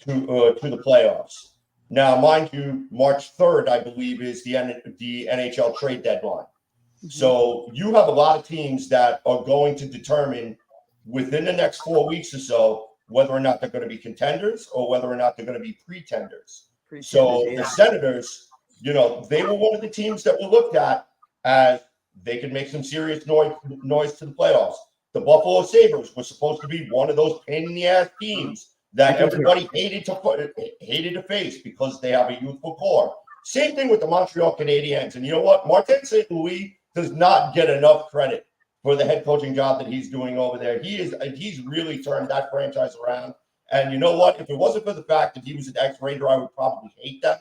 to the playoffs. Now, mind you, March 3rd, I believe, is the NHL trade deadline. Mm-hmm. So you have a lot of teams that are going to determine within the next 4 weeks or so whether or not they're going to be contenders or whether or not they're going to be pretenders. So the Senators, they were one of the teams that were looked at as they could make some serious noise to the playoffs. The Buffalo Sabres were supposed to be one of those pain-in-the-ass teams that everybody hated to face because they have a youthful core. Same thing with the Montreal Canadiens. And you know what? Martin St. Louis does not get enough credit for the head coaching job that he's doing over there. He's really turned that franchise around. And you know what? If it wasn't for the fact that he was an ex-Ranger, I would probably hate them.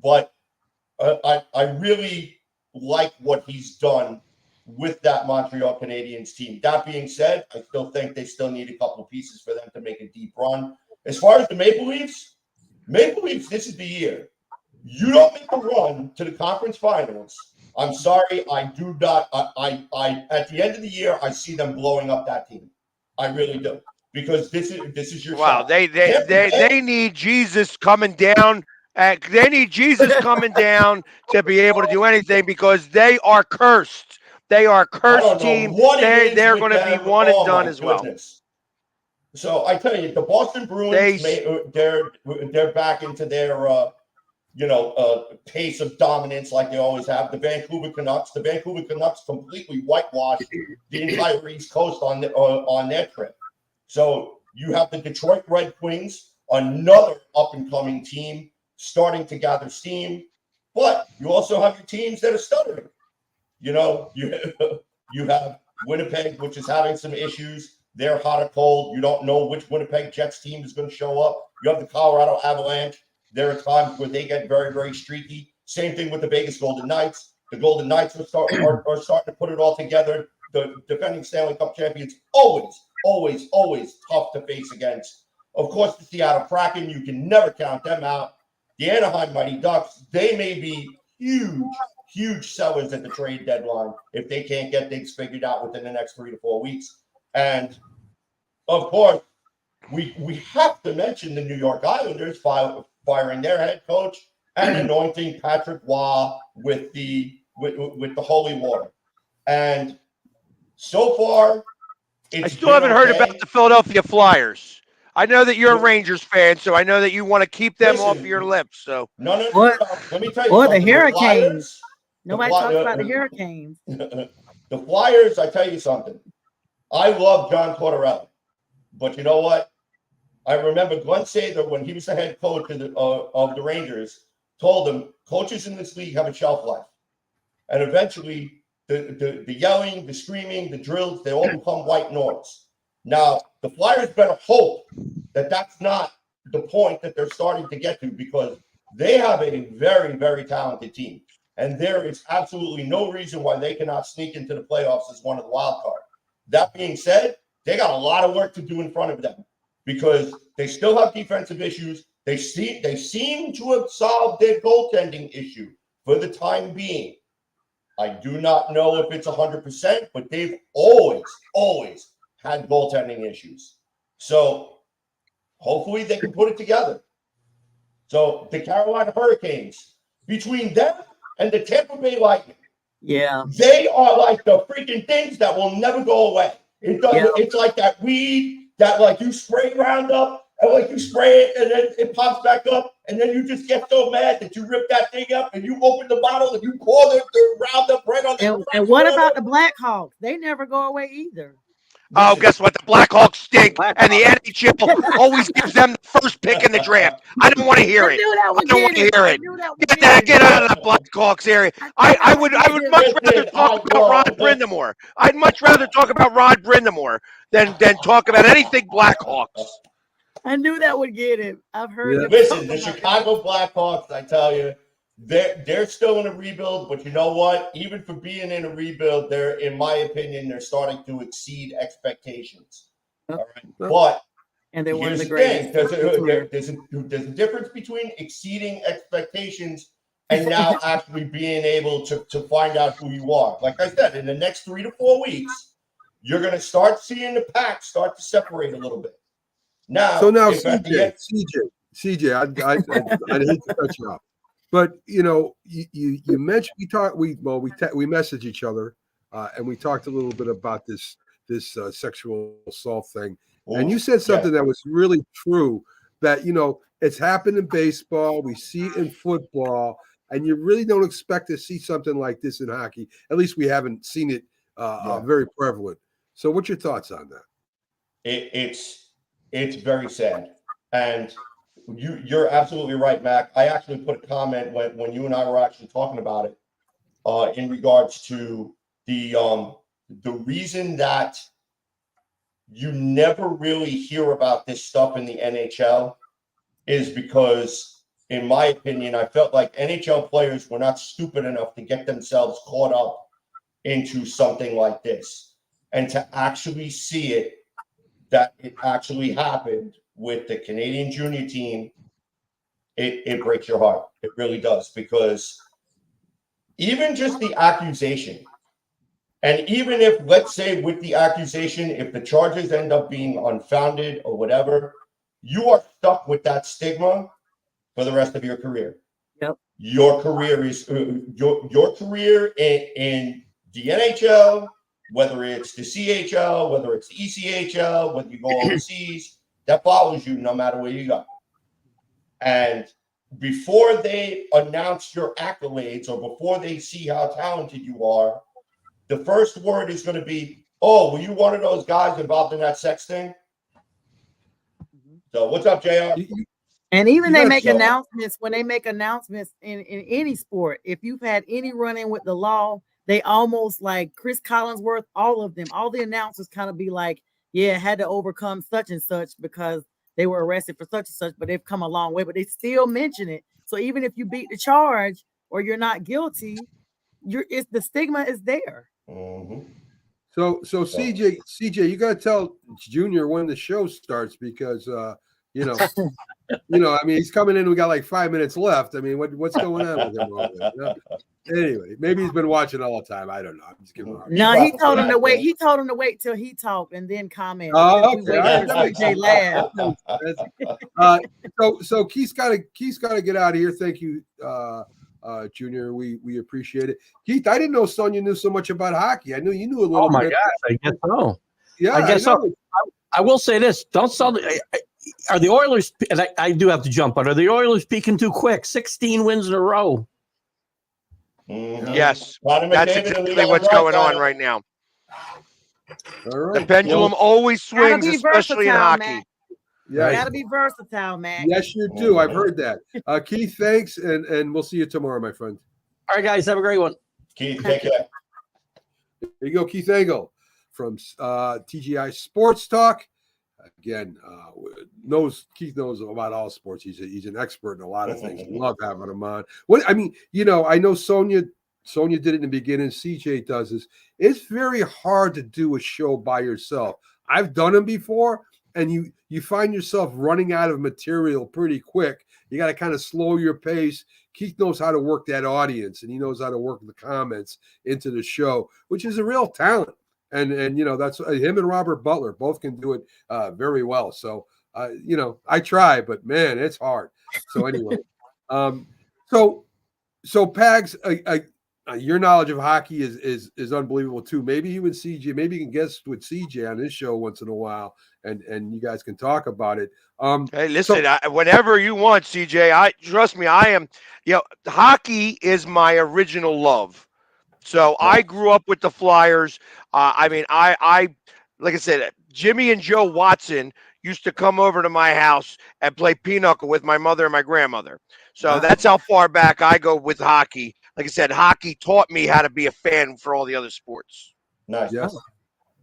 But I really like what he's done with that Montreal Canadiens team. That being said, I still think they still need a couple of pieces for them to make a deep run. As far as the Maple Leafs, this is the year. You don't make a run to the conference finals. I'm sorry, I do not. I at the end of the year, I see them blowing up that team. I really do, because this is your shot. They need Jesus coming down. They need Jesus coming down to be able to do anything, because they are cursed. They are a cursed team. They're going to be one and done as well. So I tell you, the Boston Bruins, they're back into their pace of dominance like they always have. The Vancouver Canucks completely whitewashed the entire East Coast on their trip. So you have the Detroit Red Wings, another up-and-coming team, starting to gather steam. But you also have your teams that are stuttering. You have Winnipeg, which is having some issues. They're hot or cold. You don't know which Winnipeg Jets team is going to show up. You have the Colorado Avalanche. There are times where they get very, very streaky. Same thing with the Vegas Golden Knights. The Golden Knights are starting to put it all together. The defending Stanley Cup champions, always tough to face against. Of course, the Seattle Kraken, you can never count them out. The Anaheim Mighty Ducks, they may be huge sellers at the trade deadline if they can't get things figured out within the next 3 to 4 weeks. And, of course, we have to mention the New York Islanders firing their head coach and anointing Patrick Waugh with the holy water. And so far, I still haven't heard about the Philadelphia Flyers. I know that you're a Rangers fan, so I know that you want to keep them off your lips. So no. Let me tell you Or something. the Hurricanes. Nobody talks about the Flyers. Hurricanes. The Flyers, I tell you something. I love John Tortorella, but you know what? I remember Glenn Sather, when he was the head coach of the Rangers, told him coaches in this league have a shelf life, and eventually the yelling, the screaming, the drills, they all become white noise. Now, the Flyers better hope that that's not the point that they're starting to get to, because they have a very, very talented team. And there is absolutely no reason why they cannot sneak into the playoffs as one of the wild cards. That being said, they got a lot of work to do in front of them because they still have defensive issues. They seem to have solved their goaltending issue for the time being. I do not know if it's 100%, but they've always had goaltending issues. So hopefully they can put it together. So the Carolina Hurricanes, between them and the Tampa Bay Lightning, they are like the freaking things that will never go away. It's like that weed that like you spray Roundup and like you spray it and then it pops back up and then you just get so mad that you rip that thing up and you open the bottle and you pour the Roundup right on the And what about the Blackhawks? They never go away either. Oh, guess what? The Blackhawks stink, and the NHL always gives them the first pick in the draft. I don't want to hear it. I don't want to hear it. Get out of the Blackhawks area. I would much rather talk about Rod Brindamore. I'd much rather talk about Rod Brindamore than talk about anything Blackhawks. I knew that would get it. I've heard it. Listen, the Chicago Blackhawks, I tell you, they're still in a rebuild, but you know what? Even for being in a rebuild, in my opinion, they're starting to exceed expectations. Yep. All right, but and they're one of the greatest. greatest. There's a difference between exceeding expectations and now actually being able to find out who you are. Like I said, in the next 3 to 4 weeks, you're going to start seeing the pack start to separate a little bit. Now, CJ, I hate to cut you off. But you mentioned we messaged each other and we talked a little bit about this sexual assault thing, and you said something that was really true, that it's happened in baseball, we see it in football, and you really don't expect to see something like this in hockey. At least we haven't seen it very prevalent. So, what's your thoughts on that? It's very sad, and you're absolutely right, Mac. I actually put a comment when you and I were actually talking about it in regards to the reason that you never really hear about this stuff in the NHL is because, in my opinion, I felt like NHL players were not stupid enough to get themselves caught up into something like this, and to actually see it, that it actually happened with the Canadian junior team, it breaks your heart. It really does, because even just the accusation, and even if, let's say, with the accusation, if the charges end up being unfounded or whatever, you are stuck with that stigma for the rest of your career. Yep. Your career is your career in the NHL, whether it's the CHL, whether it's the ECHL, whether you go overseas, that follows you no matter where you go. And before they announce your accolades or before they see how talented you are, the first word is going to be, "Oh, were you one of those guys involved in that sex thing?" So what's up, JR? And even You they gotta make show it. announcements when they make announcements in any sport. If you've had any run-in with the law, they almost like Chris Collinsworth, all of them, all the announcers kind of be like, yeah, had to overcome such and such because they were arrested for such and such, but they've come a long way, but they still mention it. So even if you beat the charge or you're not guilty, it's the stigma is there. Mhm. So CJ, you gotta tell Junior when the show starts because you know, I mean, he's coming in. We got like 5 minutes left. I mean, what's going on with him over there? You know? Anyway, maybe he's been watching all the time. I don't know. I'm just giving him a hard time. No, he told him to wait. He told him to wait till he talked and then comment. Oh, We okay. waited All for right. CJ laugh. So Keith's gotta get out of here. Thank you, Junior. We appreciate it. Keith, I didn't know Sonia knew so much about hockey. I knew you knew a little Oh my bit. gosh, I guess so. Yeah, I guess so. I will say this: don't sell. Are the Oilers? And I do have to jump, but are the Oilers peaking too quick? 16 wins in a row. Mhm. Yes, Connor that's McDavid and exactly Leon what's going on Draisaitl. right now. All right. The pendulum always Gotta swings, be especially in versatile, hockey. Matt. Yeah. Gotta be versatile, Matt. Yes, you do. I've heard that. Keith, thanks, and we'll see you tomorrow, my friend. All right, guys, have a great one. Keith, take care. There you go, Keith Engel from TGI Sports Talk. Again, Keith knows about all sports. He's an expert in a lot of things. Love having him on. I know Sonia did it in the beginning. CJ does this. It's very hard to do a show by yourself. I've done them before, and you find yourself running out of material pretty quick. You got to kind of slow your pace. Keith knows how to work that audience, and he knows how to work the comments into the show, which is a real talent. And that's him and Robert Butler both can do it very well. So I try, but man, it's hard. So anyway, so Pags, your knowledge of hockey is unbelievable too. Maybe you and CJ, maybe you can guest with CJ on his show once in a while, and you guys can talk about it. Hey, listen, whenever you want, CJ. Trust me, I am. Hockey is my original love. So I grew up with the Flyers. I like I said, Jimmy and Joe Watson used to come over to my house and play pinochle with my mother and my grandmother. So that's how far back I go with hockey. Like I said, hockey taught me how to be a fan for all the other sports. Nice. Yes.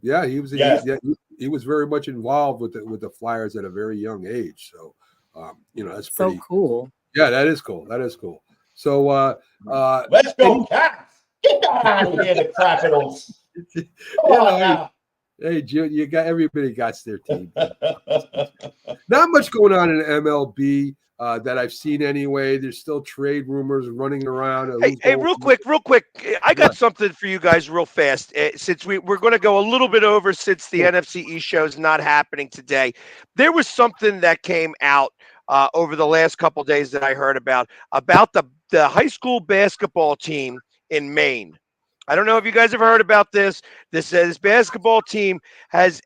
Yeah, he was. Yes. He was very much involved with the Flyers at a very young age. So, that's pretty So cool. Yeah, that is cool. So, Let's go, Cats. Get that out of here, the Capitals. Come on now. Hey, you got everybody got their team. Not much going on in MLB that I've seen anyway. There's still trade rumors running around. Hey, real quick. I got something for you guys real fast. Since we're going to go a little bit over since the NFC East show is not happening today. There was something that came out over the last couple of days that I heard about the high school basketball team in Maine. I don't know if you guys have heard about this. This basketball team has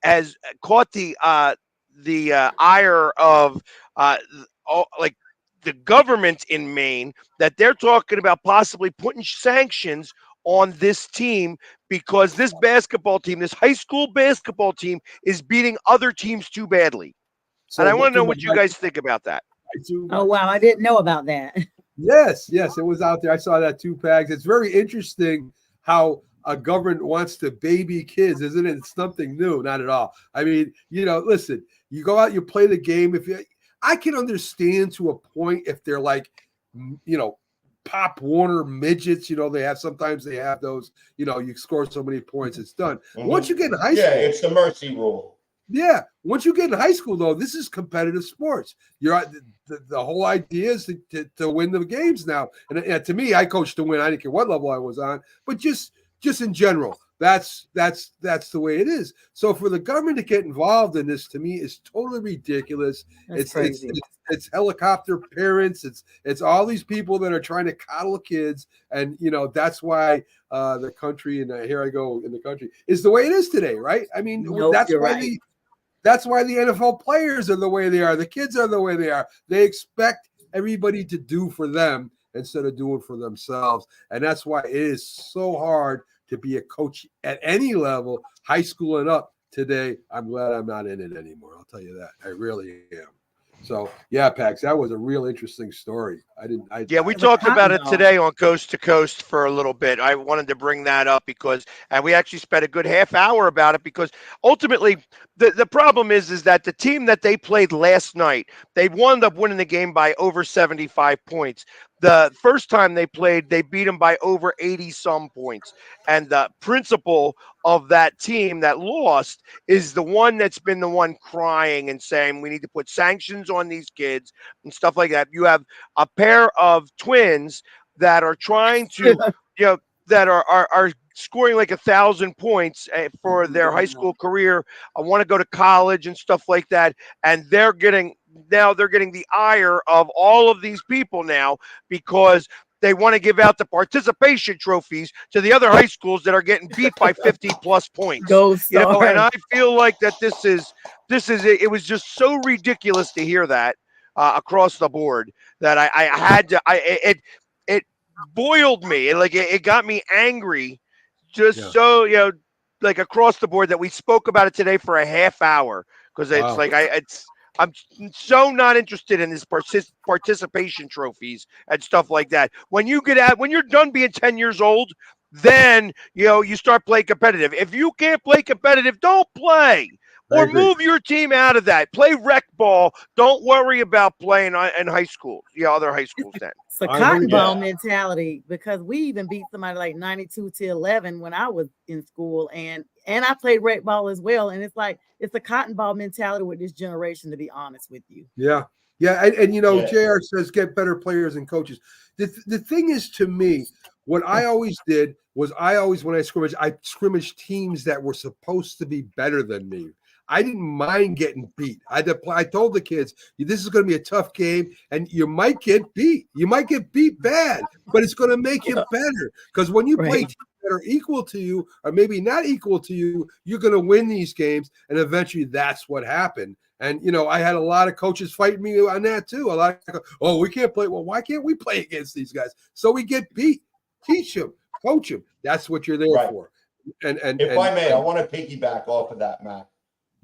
caught the ire of the government in Maine, that they're talking about possibly putting sanctions on this team because this basketball team, this high school basketball team, is beating other teams too badly. And I want to know what you guys think about that. Oh wow, I didn't know about that. Yes, it was out there. I saw that too, Pags. It's very interesting how a government wants to baby kids, isn't it? It's something new, not at all. I mean, listen, you go out, you play the game. I can understand to a point if they're like, Pop Warner midgets. Sometimes they have those. You score so many points, it's done. Mm-hmm. Once you get in high school, it's the mercy rule. Yeah, once you get in high school, though, this is competitive sports. The whole idea is to win the games now. And to me, I coached to win. I didn't care what level I was on, but just in general, that's the way it is. So for the government to get involved in this, to me, is totally ridiculous. That's crazy. It's helicopter parents. It's all these people that are trying to coddle kids, and that's why the country, and here I go in the country, is the way it is today, right? I mean, that's why the NFL players are the way they are. The kids are the way they are. They expect everybody to do for them instead of doing for themselves. And that's why it is so hard to be a coach at any level, high school and up today. I'm glad I'm not in it anymore. I'll tell you that. I really am. So yeah, Pax, that was a real interesting story. We talked about it today on Coast to Coast for a little bit. I wanted to bring that up and we actually spent a good half hour about it, because ultimately the problem is that the team that they played last night, they wound up winning the game by over 75 points. The first time they played, they beat them by over 80 some points. And the principal of that team that lost is the one that's been the one crying and saying we need to put sanctions on these kids and stuff like that. You have a pair of twins that are trying to, that are scoring like 1,000 points for their high school career. I want to go to college and stuff like that. And they're getting the ire of all of these people now, because they want to give out the participation trophies to the other high schools that are getting beat by 50 plus points. And I feel like that it was just so ridiculous to hear that across the board that I had to, it boiled me. It got me angry so, like across the board, that we spoke about it today for a half hour, because it's I'm so not interested in this participation trophies and stuff like that. When you're done being 10 years old, then you start playing competitive. If you can't play competitive, don't play. Or move your team out of that. Play rec ball. Don't worry about playing in high school. Other high schools then. It's a cotton ball mentality, because we even beat somebody like 92-11 when I was in school, and I played rec ball as well. And it's a cotton ball mentality with this generation, to be honest with you. Yeah. And JR says get better players and coaches. The thing is, to me, what I always did was when I scrimmaged teams that were supposed to be better than me. I didn't mind getting beat. I told the kids, this is going to be a tough game, and you might get beat. You might get beat bad, but it's going to make you better. Because when you play teams that are equal to you, or maybe not equal to you, you're going to win these games, and eventually that's what happened. And, I had a lot of coaches fighting me on that too. A lot of, we can't play. Well, why can't we play against these guys? So we get beat. Teach them, coach them. That's what you're there for. And if I may, I want to piggyback off of that, Matt.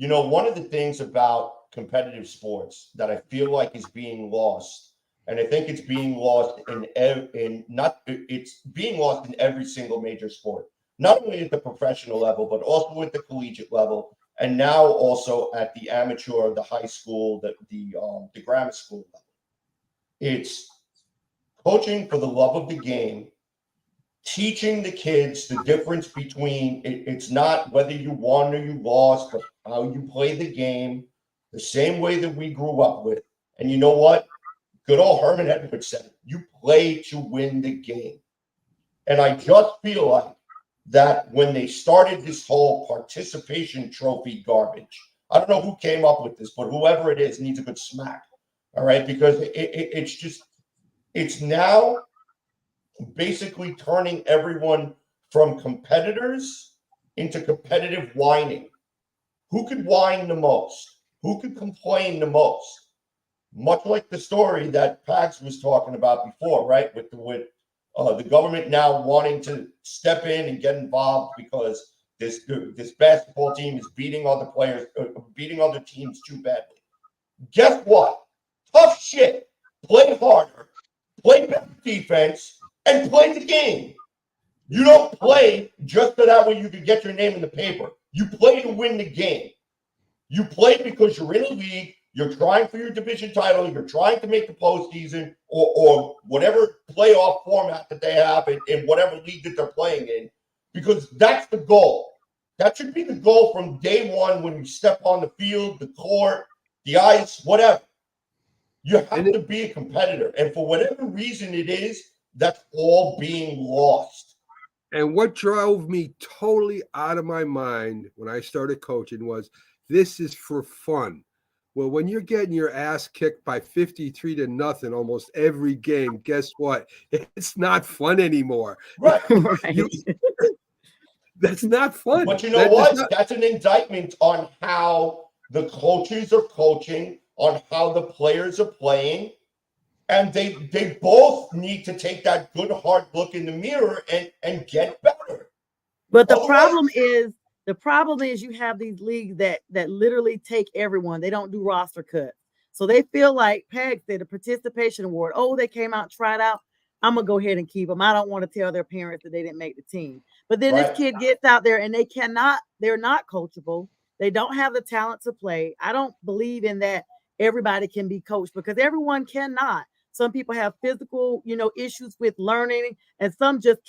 One of the things about competitive sports that I feel like is being lost, and I think it's being lost it's being lost in every single major sport, not only at the professional level, but also at the collegiate level, and now also at the amateur, the high school, the grammar school level. It's coaching for the love of the game, teaching the kids the difference between it's not whether you won or you lost, but how you play the game the same way that we grew up with. And you know what? Good old Herman Edwards said, you play to win the game. And I just feel like that when they started this whole participation trophy garbage, I don't know who came up with this, but whoever it is needs a good smack. All right. Because it's now basically turning everyone from competitors into competitive whining. Who could whine the most? Who could complain the most? Much like the story that Pax was talking about before, right? With the government now wanting to step in and get involved because this basketball team is beating other teams too badly. Guess what? Tough shit. Play harder. Play better defense. And play the game. You don't play just so that way you can get your name in the paper. You play to win the game. You play because you're in a league, you're trying for your division title, you're trying to make the postseason or whatever playoff format that they have in whatever league that they're playing in, because that's the goal. That should be the goal from day one when you step on the field, the court, the ice, whatever. You have to be a competitor. And for whatever reason it is, that's all being lost. And what drove me totally out of my mind when I started coaching was this is for fun. Well, when you're getting your ass kicked by 53-0 almost every game, guess what? It's not fun anymore. Right. That's not fun. But you know what? That's an indictment on how the coaches are coaching, on how the players are playing. And they both need to take that good hard look in the mirror and get better. But the Otherwise- problem is you have these leagues that literally take everyone. They don't do roster cuts. So they feel like Peg said, a participation award. Oh, they came out, tried out. I'm gonna go ahead and keep them. I don't want to tell their parents that they didn't make the team. But then Right. this kid gets out there and they're not coachable. They don't have the talent to play. I don't believe in that everybody can be coached because everyone cannot. Some people have physical, issues with learning, and some just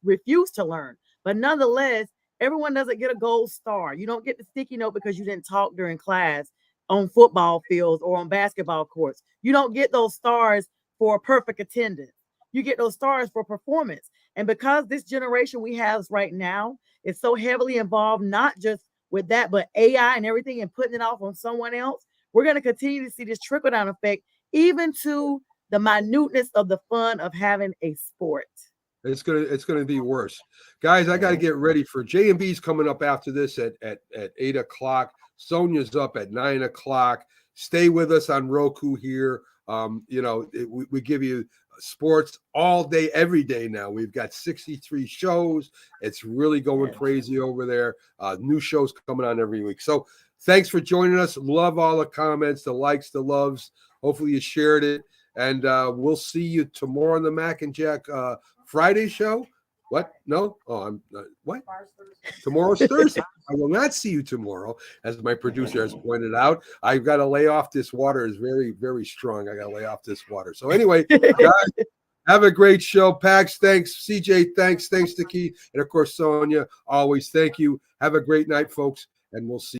refuse to learn. But nonetheless, everyone doesn't get a gold star. You don't get the sticky note because you didn't talk during class on football fields or on basketball courts. You don't get those stars for perfect attendance. You get those stars for performance. And because this generation we have right now is so heavily involved, not just with that, but AI and everything and putting it off on someone else, we're going to continue to see this trickle down effect, even to the minuteness of the fun of having a sport. It's gonna be worse, guys. I got to get ready for J&B's coming up after this at 8 o'clock. Sonia's up at 9 o'clock. Stay with us on Roku here. We give you sports all day, every day now. We've got 63 shows. It's really going crazy over there. New shows coming on every week. So thanks for joining us. Love all the comments, the likes, the loves. Hopefully you shared it. And we'll see you tomorrow on the Mac and Jack Friday show. What? No? Oh, I'm not. What? Tomorrow's Thursday. I will not see you tomorrow, as my producer has pointed out. I've got to lay off this water. Is very, very strong. I got to lay off this water. So anyway, guys, have a great show. Pags, thanks. CJ, thanks. Thanks to Keith. And of course, Sonia, always thank you. Have a great night, folks. And we'll see you.